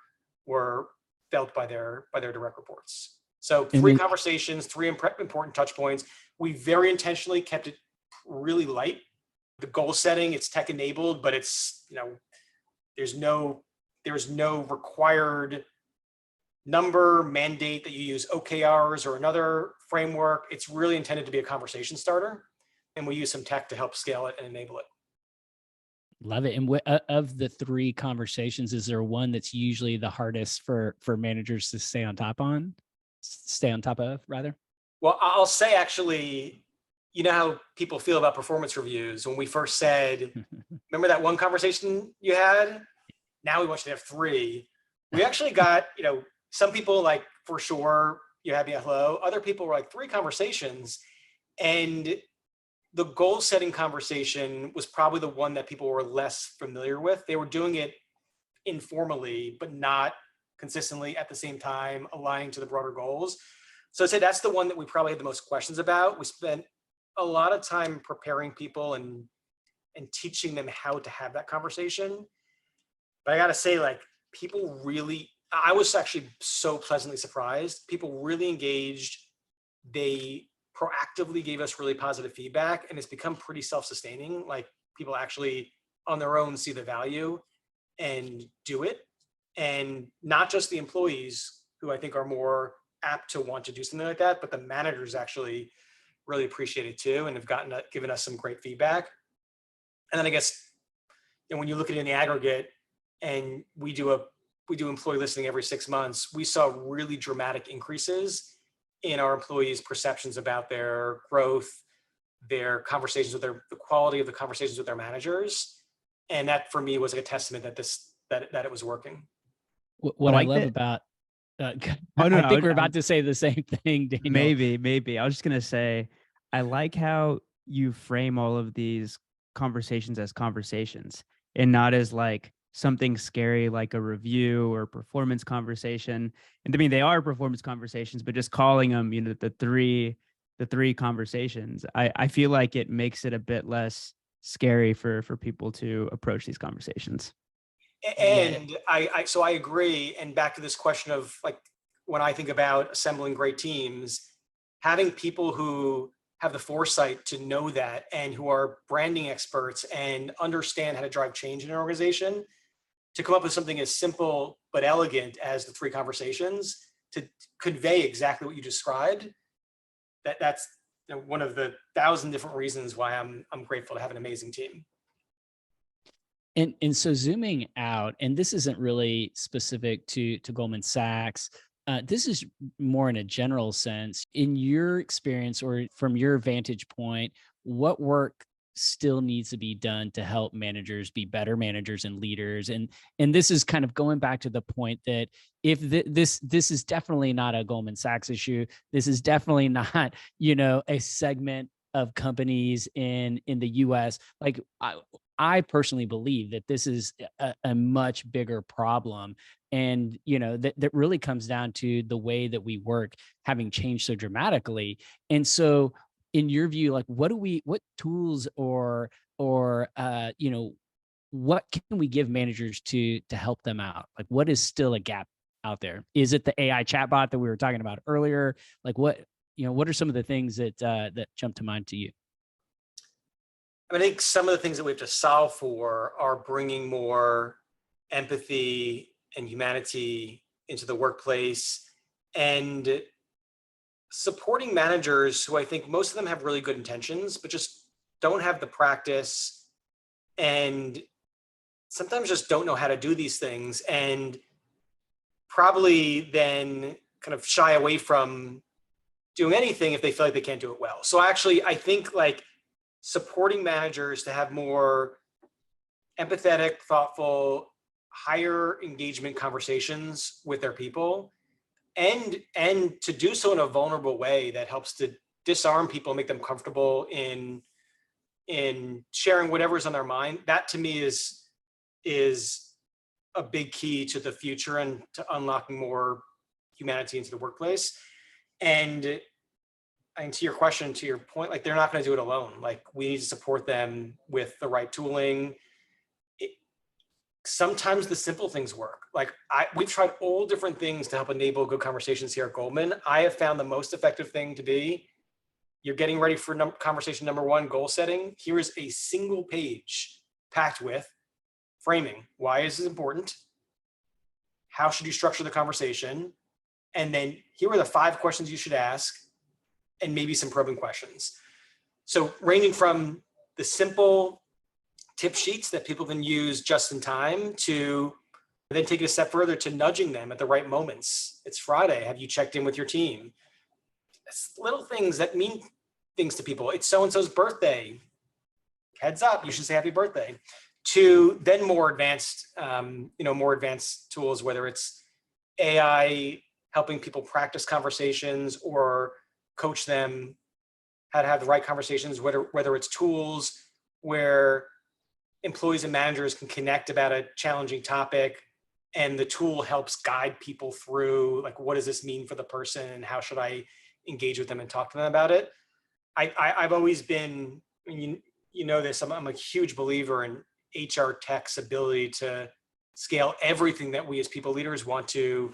felt by their direct reports. So 3 conversations, 3 important touch points. We very intentionally kept it really light. The goal setting, it's tech enabled, but it's, there's no required number mandate that you use OKRs or another framework. It's really intended to be a conversation starter, and we use some tech to help scale it and enable it. Love it. And of the 3 conversations, is there one that's usually the hardest for managers to stay on top of, rather? Well, I'll say, actually, how people feel about performance reviews. When we first said, remember that one conversation you had? Now we want you to have 3. We actually got, some people like, for sure, you had me at hello. Other people were like, 3 conversations. And the goal setting conversation was probably the one that people were less familiar with. They were doing it informally, but not consistently at the same time, aligning to the broader goals. So I'd say that's the one that we probably had the most questions about. We spent a lot of time preparing people and teaching them how to have that conversation. But I got to say, like, people really, I was actually so pleasantly surprised. People really engaged. They proactively gave us really positive feedback, and it's become pretty self-sustaining. Like, people actually on their own see the value and do it. And not just the employees, who I think are more apt to want to do something like that, but the managers actually really appreciate it too, and have given us some great feedback. And then I guess, when you look at it in the aggregate, and we do employee listening every 6 months, we saw really dramatic increases in our employees' perceptions about their growth, their conversations with the quality of the conversations with their managers. And that for me was like a testament that it was working. What I love about, Oh, no, I no, think we're about to say the same thing, Daniel. maybe. I was just gonna say, I like how you frame all of these conversations as conversations and not as like something scary like a review or performance conversation. And I mean, they are performance conversations, but just calling them, the three conversations, I feel like it makes it a bit less scary for people to approach these conversations. And so I agree. And back to this question of like, when I think about assembling great teams, having people who have the foresight to know that and who are branding experts and understand how to drive change in an organization, to come up with something as simple but elegant as the three conversations to convey exactly what you described, that's one of the 1,000 different reasons why I'm grateful to have an amazing team. And so zooming out, and this isn't really specific to Goldman Sachs. This is more in a general sense. In your experience or from your vantage point, what work still needs to be done to help managers be better managers and leaders? And this is kind of going back to the point that if this is definitely not a Goldman Sachs issue, this is definitely not a segment of companies in the U.S. Like I personally believe that this is a much bigger problem. And, that really comes down to the way that we work having changed so dramatically. And so in your view, like what tools or what can we give managers to help them out? Like what is still a gap out there? Is it the AI chatbot that we were talking about earlier? Like what are some of the things that jump to mind to you? I think some of the things that we have to solve for are bringing more empathy and humanity into the workplace and supporting managers who I think most of them have really good intentions, but just don't have the practice and sometimes just don't know how to do these things and probably then kind of shy away from doing anything if they feel like they can't do it well. So actually, I think like supporting managers to have more empathetic, thoughtful, higher engagement conversations with their people and to do so in a vulnerable way that helps to disarm people, make them comfortable in sharing whatever's on their mind. That to me is a big key to the future and to unlocking more humanity into the workplace. And to your question, to your point, like they're not going to do it alone. Like we need to support them with the right tooling. Sometimes the simple things work. Like we've tried all different things to help enable good conversations here at Goldman. I have found the most effective thing to be, you're getting ready for conversation number one, goal setting. Here is a single page packed with framing. Why is this important? How should you structure the conversation? And then here are the 5 questions you should ask and maybe some probing questions. So ranging from the simple tip sheets that people can use just in time to then take it a step further to nudging them at the right moments. It's Friday. Have you checked in with your team? It's little things that mean things to people. It's so-and-so's birthday. Heads up, you should say happy birthday. To then more advanced tools, whether it's AI helping people practice conversations or coach them how to have the right conversations, whether it's tools where employees and managers can connect about a challenging topic and the tool helps guide people through, like, what does this mean for the person and how should I engage with them and talk to them about it? I've always been, you know this, I'm a huge believer in HR tech's ability to scale everything that we as people leaders want to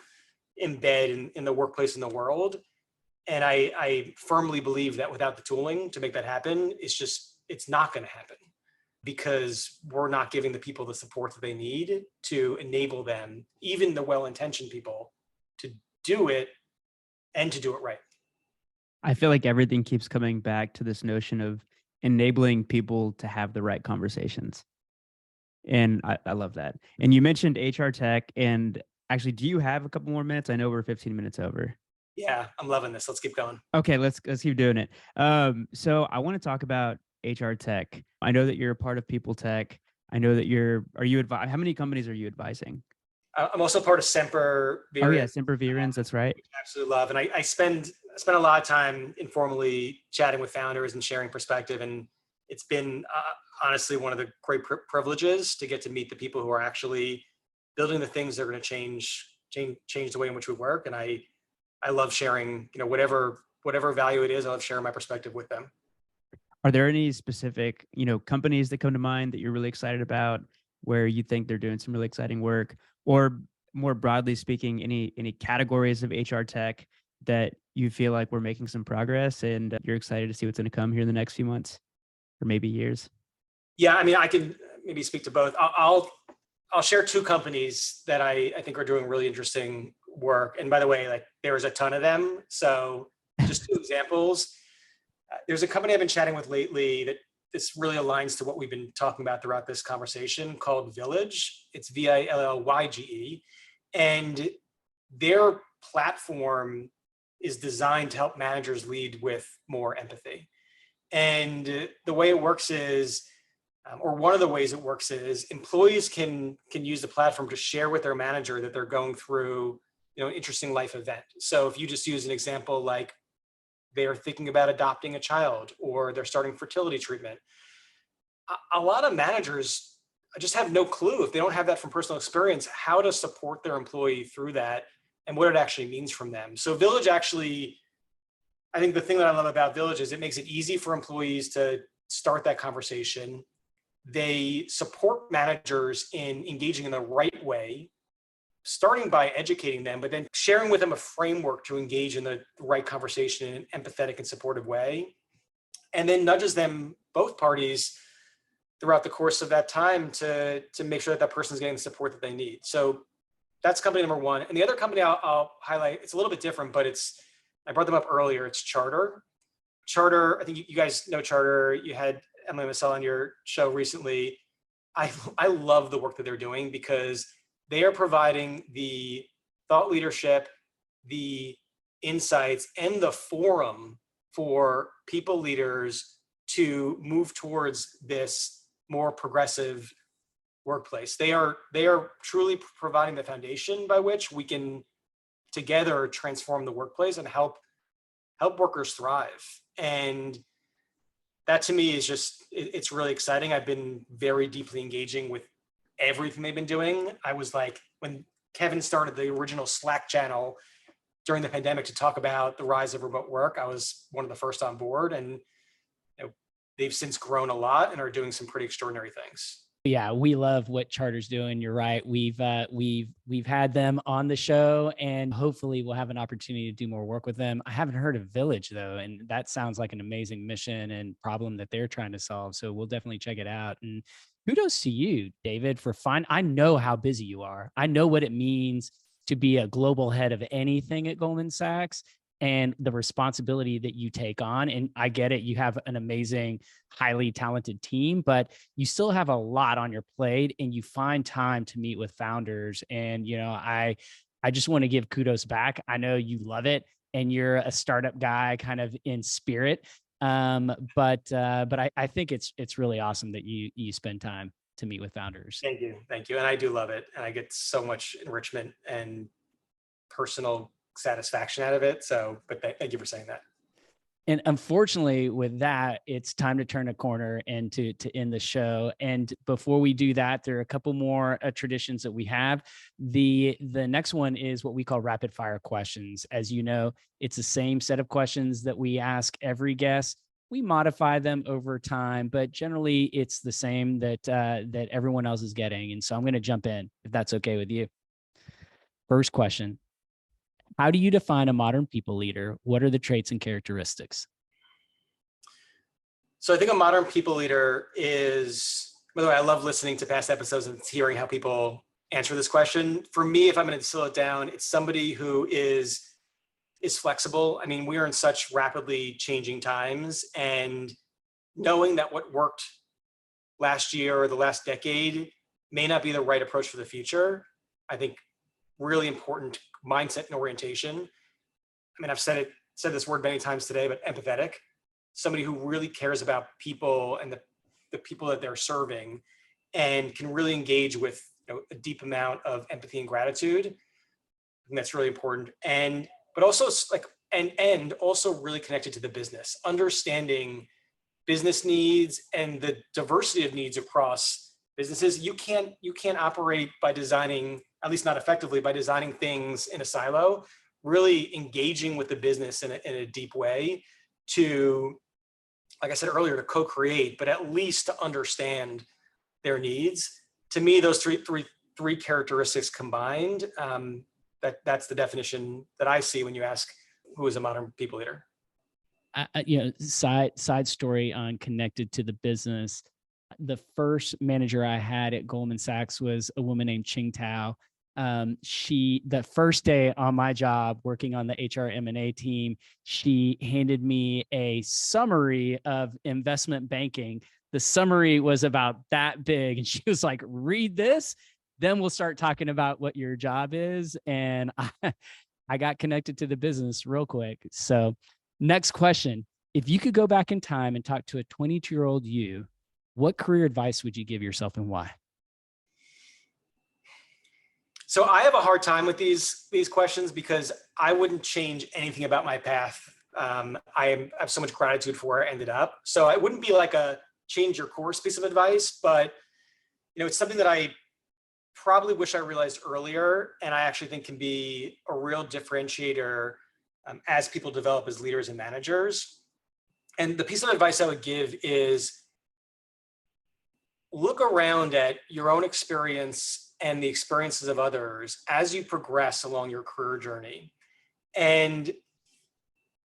embed in the workplace in the world. And I firmly believe that without the tooling to make that happen, it's not going to happen because we're not giving the people the support that they need to enable them, even the well-intentioned people, to do it and to do it right. I feel like everything keeps coming back to this notion of enabling people to have the right conversations. And I love that. And you mentioned HR tech. And actually, do you have a couple more minutes? I know we're 15 minutes over. Yeah, I'm loving this. Let's keep going. Okay, let's keep doing it. So I want to talk about HR tech. I know that you're a part of People Tech. I know that how many companies are you advising? I'm also part of Semper Oh yeah, Virens, Sempervirens, that's right. which I absolutely love. And I spend a lot of time informally chatting with founders and sharing perspective. And it's been honestly one of the great privileges to get to meet the people who are actually building the things that are going to change the way in which we work. And I love sharing, whatever value it is. I love sharing my perspective with them. Are there any specific, companies that come to mind that you're really excited about, where you think they're doing some really exciting work, or more broadly speaking, any categories of HR tech that you feel like we're making some progress and you're excited to see what's going to come here in the next few months or maybe years? Yeah, I mean, I can maybe speak to both. I'll share two companies that I think are doing really interesting work. And by the way, like there's a ton of them. So just two examples. There's a company I've been chatting with lately that this really aligns to what we've been talking about throughout this conversation, called Village. It's Villlyge. And their platform is designed to help managers lead with more empathy. And the way it works is, or one of the ways it works is, employees can use the platform to share with their manager that they're going through, an interesting life event. So if you just use an example like they are thinking about adopting a child or they're starting fertility treatment, a lot of managers just have no clue, if they don't have that from personal experience, how to support their employee through that and what it actually means from them. So Village actually, I think the thing that I love about Village is it makes it easy for employees to start that conversation. They support managers in engaging in the right way, starting by educating them, but then sharing with them a framework to engage in the right conversation in an empathetic and supportive way, and then nudges them, both parties, throughout the course of that time to make sure that that person's getting the support that they need. So that's company number one. And the other company I'll highlight, it's a little bit different, but I brought them up earlier. It's Charter. Charter, I think you guys know Charter. You had Emily Massell on your show recently. I love the work that they're doing because they are providing the thought leadership, the insights, and the forum for people leaders to move towards this more progressive workplace. They are truly providing the foundation by which we can together transform the workplace and help workers thrive. And that to me is just, it's really exciting. I've been very deeply engaging with everything they've been doing. I was like, when Kevin started the original Slack channel during the pandemic to talk about the rise of remote work, I was one of the first on board, and they've since grown a lot and are doing some pretty extraordinary things. Yeah, we love what Charter's doing. You're right. We've had them on the show, and hopefully we'll have an opportunity to do more work with them. I haven't heard of Village though, and that sounds like an amazing mission and problem that they're trying to solve. So we'll definitely check it out. And kudos to you, David, for I know how busy you are. I know what it means to be a global head of anything at Goldman Sachs, and the responsibility that you take on. And I get it. You have an amazing, highly talented team, but you still have a lot on your plate, and you find time to meet with founders. And, I just want to give kudos back. I know you love it and you're a startup guy kind of in spirit. But I think it's really awesome that you spend time to meet with founders. Thank you. And I do love it. And I get so much enrichment and personal satisfaction out of it. So, but thank you for saying that. And unfortunately, with that, it's time to turn a corner and to end the show. And before we do that, there are a couple more traditions that we have. The next one is what we call rapid fire questions. As you know, it's the same set of questions that we ask every guest. We modify them over time, but generally it's the same that everyone else is getting. And so I'm going to jump in, if that's okay with you. First question. How do you define a modern people leader? What are the traits and characteristics? So I think a modern people leader is, by the way, I love listening to past episodes and hearing how people answer this question. For me, if I'm going to distill it down, it's somebody who is flexible. I mean, we are in such rapidly changing times, and knowing that what worked last year or the last decade may not be the right approach for the future. I think really important mindset and orientation. I mean, I've said this word many times today, but empathetic, somebody who really cares about people and the people that they're serving and can really engage with, you know, a deep amount of empathy and gratitude. And that's really important. But also like, and also really connected to the business, understanding business needs and the diversity of needs across businesses. You can't operate by designing, at least not effectively, by designing things in a silo. Really engaging with the business in a deep way to, like I said earlier, to co-create, but at least to understand their needs. To me, those three characteristics combined, that's the definition that I see when you ask who is a modern people leader. Side story on connected to the business. The first manager I had at Goldman Sachs was a woman named Ching Tao. The first day on my job working on the HR M&A team, she handed me a summary of investment banking. The summary was about that big. And she was like, read this, then we'll start talking about what your job is. And I got connected to the business real quick. So next question, if you could go back in time and talk to a 22-year-old you, what career advice would you give yourself and why? So I have a hard time with these questions because I wouldn't change anything about my path. I have so much gratitude for where I ended up. So it wouldn't be like a change your course piece of advice, but you know, it's something that I probably wish I realized earlier, and I actually think can be a real differentiator as people develop as leaders and managers. And the piece of advice I would give is look around at your own experience and the experiences of others as you progress along your career journey, and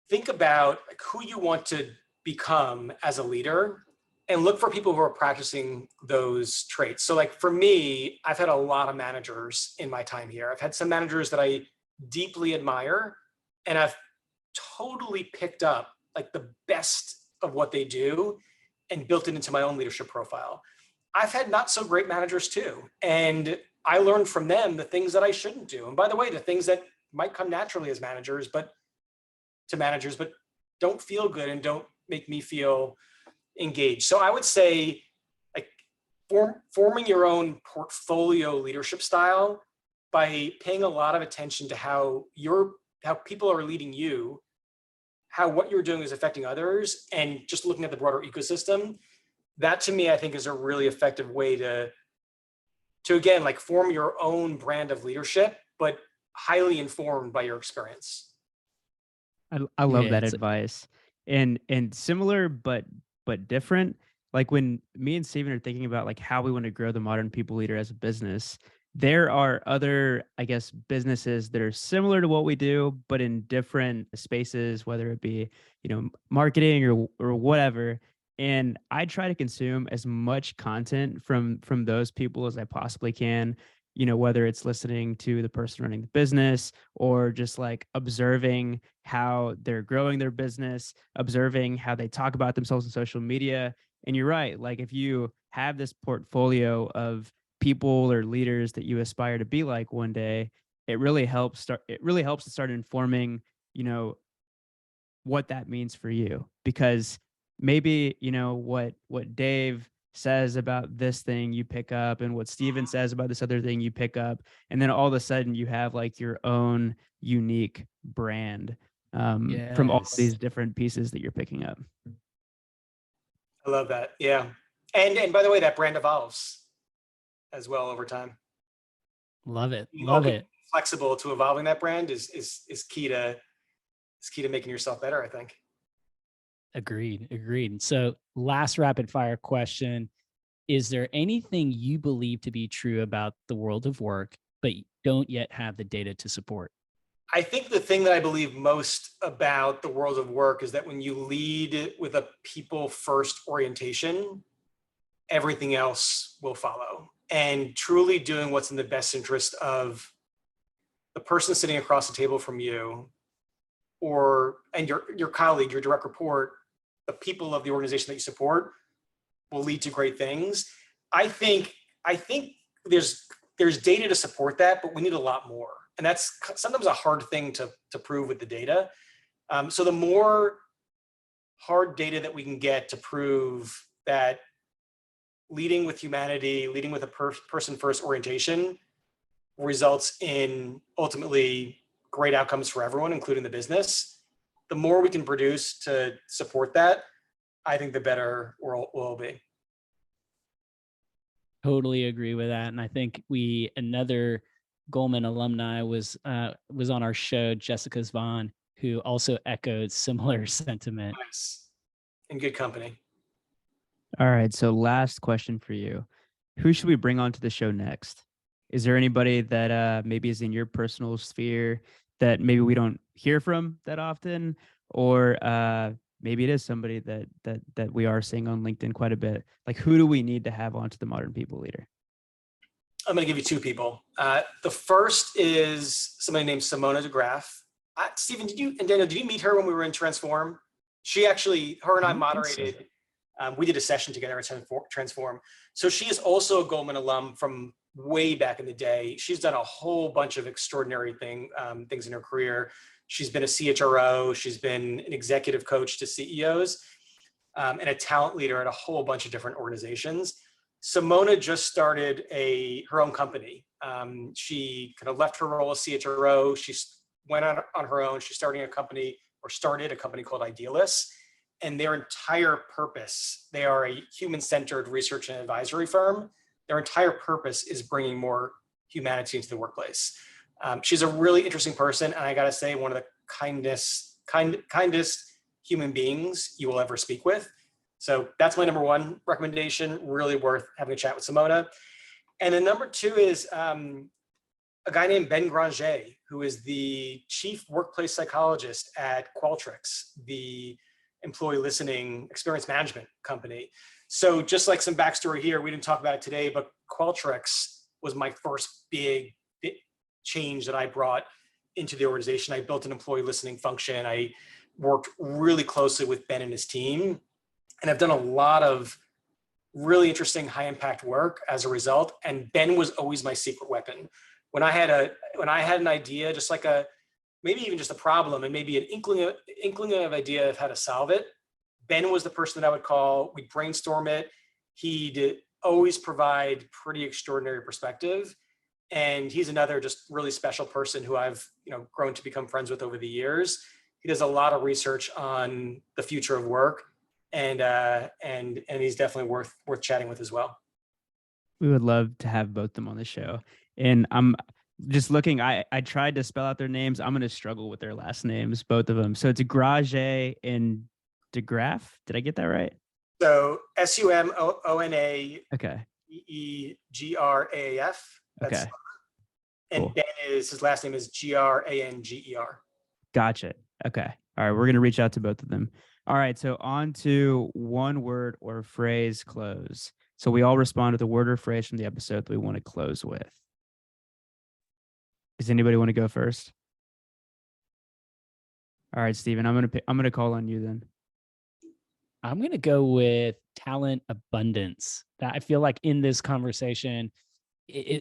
think about who you want to become as a leader and look for people who are practicing those traits. So like for me, I've had a lot of managers in my time here. I've had some managers that I deeply admire, and I've totally picked up like the best of what they do and built it into my own leadership profile. I've had not so great managers too. And I learned from them the things that I shouldn't do. And by the way, the things that might come naturally as managers, but don't feel good and don't make me feel engaged. So I would say like forming your own portfolio leadership style by paying a lot of attention to how people are leading you, how what you're doing is affecting others, and just looking at the broader ecosystem. That to me, I think is a really effective way to again, like form your own brand of leadership, but highly informed by your experience. I love that advice. And similar but different. Like when me and Steven are thinking about like how we want to grow the modern people leader as a business, there are other, I guess, businesses that are similar to what we do, but in different spaces, whether it be, you know, marketing or whatever. And I try to consume as much content from those people as I possibly can, you know, whether it's listening to the person running the business or just like observing how they're growing their business, observing how they talk about themselves on social media. And you're right. Like if you have this portfolio of people or leaders that you aspire to be like one day, it really helps to start informing, you know, what that means for you. Because maybe, you know, what Dave says about this thing you pick up, and what Steven says about this other thing you pick up, and then all of a sudden you have like your own unique brand from all of these different pieces that you're picking up. I love that. Yeah. And by the way, that brand evolves as well over time. Love it. Flexible to evolving that brand is key to making yourself better, I think. Agreed. So last rapid fire question. Is there anything you believe to be true about the world of work, but you don't yet have the data to support? I think the thing that I believe most about the world of work is that when you lead with a people first orientation, everything else will follow. And truly doing what's in the best interest of the person sitting across the table from you, and your colleague, your direct report, the people of the organization that you support, will lead to great things. I think there's data to support that, but we need a lot more. And that's sometimes a hard thing to prove with the data. So the more hard data that we can get to prove that leading with humanity, leading with a person-first orientation results in ultimately great outcomes for everyone, including the business, the more we can produce to support that, I think the better we'll be. Totally agree with that. And I think another Goldman alumni was on our show, Jessica Zvon, who also echoed similar sentiment. Nice. In good company. All right. So last question for you. Who should we bring onto the show next? Is there anybody that maybe is in your personal sphere that maybe we don't hear from that often? Or maybe it is somebody that we are seeing on LinkedIn quite a bit. Like, who do we need to have onto the Modern People Leader? I'm going to give you two people. The first is somebody named Simona DeGraff. Stephen, and Daniel, did you meet her when we were in Transform? She actually, her and I moderated. We did a session together at Transform. So she is also a Goldman alum from way back in the day. She's done a whole bunch of extraordinary things in her career. She's been a CHRO. She's been an executive coach to CEOs and a talent leader at a whole bunch of different organizations. Simona just started her own company. She kind of left her role as CHRO. She went on her own. She's started a company called Idealists. And their entire purpose, they are a human-centered research and advisory firm. Their entire purpose is bringing more humanity into the workplace. She's a really interesting person, and I gotta say, one of the kindest human beings you will ever speak with. So that's my number one recommendation. Really worth having a chat with Simona. And then number two is a guy named Ben Granger, who is the chief workplace psychologist at Qualtrics, the employee listening experience management company. So just like some backstory here, we didn't talk about it today, but Qualtrics was my first big change that I brought into the organization. I built an employee listening function. I worked really closely with Ben and his team, and I've done a lot of really interesting high impact work as a result. And Ben was always my secret weapon. When I had an idea, just like maybe even just a problem and maybe an inkling of idea of how to solve it, Ben was the person that I would call. We'd brainstorm it. He'd always provide pretty extraordinary perspective. And he's another just really special person who I've grown to become friends with over the years. He does a lot of research on the future of work, and he's definitely worth chatting with as well. We would love to have both of them on the show. And I'm just looking, I tried to spell out their names. I'm going to struggle with their last names, both of them. So it's Granger and DeGraff. Did I get that right? So SUMONA Okay. EEGRAF. Okay. And Cool. Ben his last name is GRANGER. Gotcha. Okay. All right. We're going to reach out to both of them. All right. So on to one word or phrase close. So we all respond with a word or phrase from the episode that we want to close with. Does anybody want to go first? All right, Stephen, I'm gonna call on you then. I'm going to go with talent abundance. That I feel like in this conversation,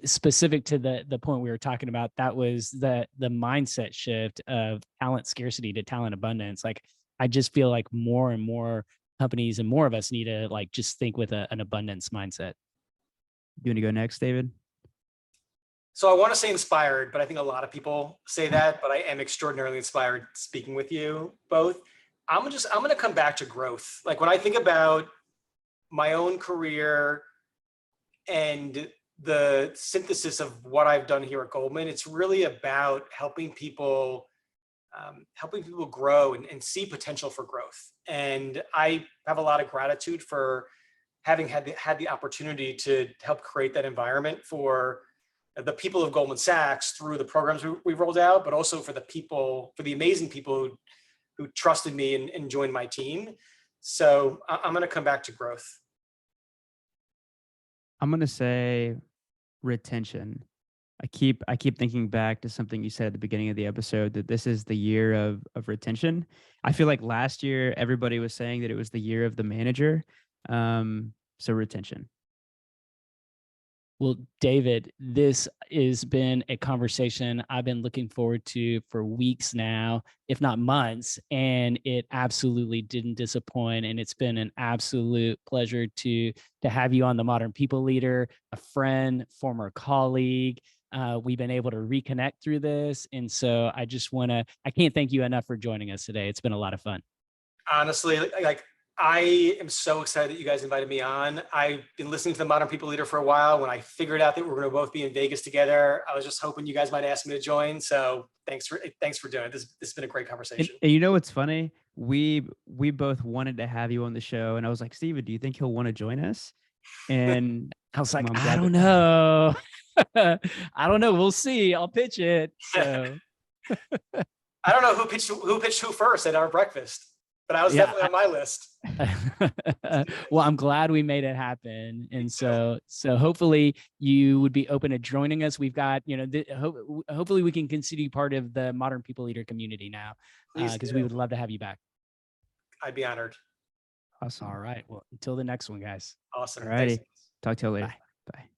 specific to the point we were talking about, that was the mindset shift of talent scarcity to talent abundance. Like, I just feel like more and more companies and more of us need to like just think with an abundance mindset. You want to go next, David? So I want to say inspired, but I think a lot of people say that, but I am extraordinarily inspired speaking with you both. I'm going to come back to growth. Like, when I think about my own career and the synthesis of what I've done here at Goldman, it's really about helping people grow and see potential for growth. And I have a lot of gratitude for having had the opportunity to help create that environment for the people of Goldman Sachs through the programs we rolled out, but also for the amazing people who trusted me and joined my team. So I'm going to come back to growth. I'm going to say retention. I keep thinking back to something you said at the beginning of the episode, that this is the year of retention. I feel like last year everybody was saying that it was the year of the manager. So retention. Well, David, this has been a conversation I've been looking forward to for weeks now, if not months, and it absolutely didn't disappoint. And it's been an absolute pleasure to have you on the Modern People Leader, a friend, former colleague. We've been able to reconnect through this. And so I just want to, I can't thank you enough for joining us today. It's been a lot of fun. Honestly, like I am so excited that you guys invited me on. I've been listening to the Modern People Leader for a while. When I figured out that we are going to both be in Vegas together, I was just hoping you guys might ask me to join. So thanks for doing it. This has been a great conversation. And you know what's funny? We both wanted to have you on the show, and I was like, Steven, do you think he'll want to join us? And I was like, I'm I glad don't that- know. I don't know. We'll see. I'll pitch it. So I don't know who pitched who first at our breakfast, but I was definitely on my list. Well, I'm glad we made it happen. And so hopefully you would be open to joining us. We've got, hopefully we can consider you part of the Modern People Leader community now, because we would love to have you back. I'd be honored. Awesome. All right. Well, until the next one, guys. Awesome. All righty. Thanks. Talk to you later. Bye. Bye.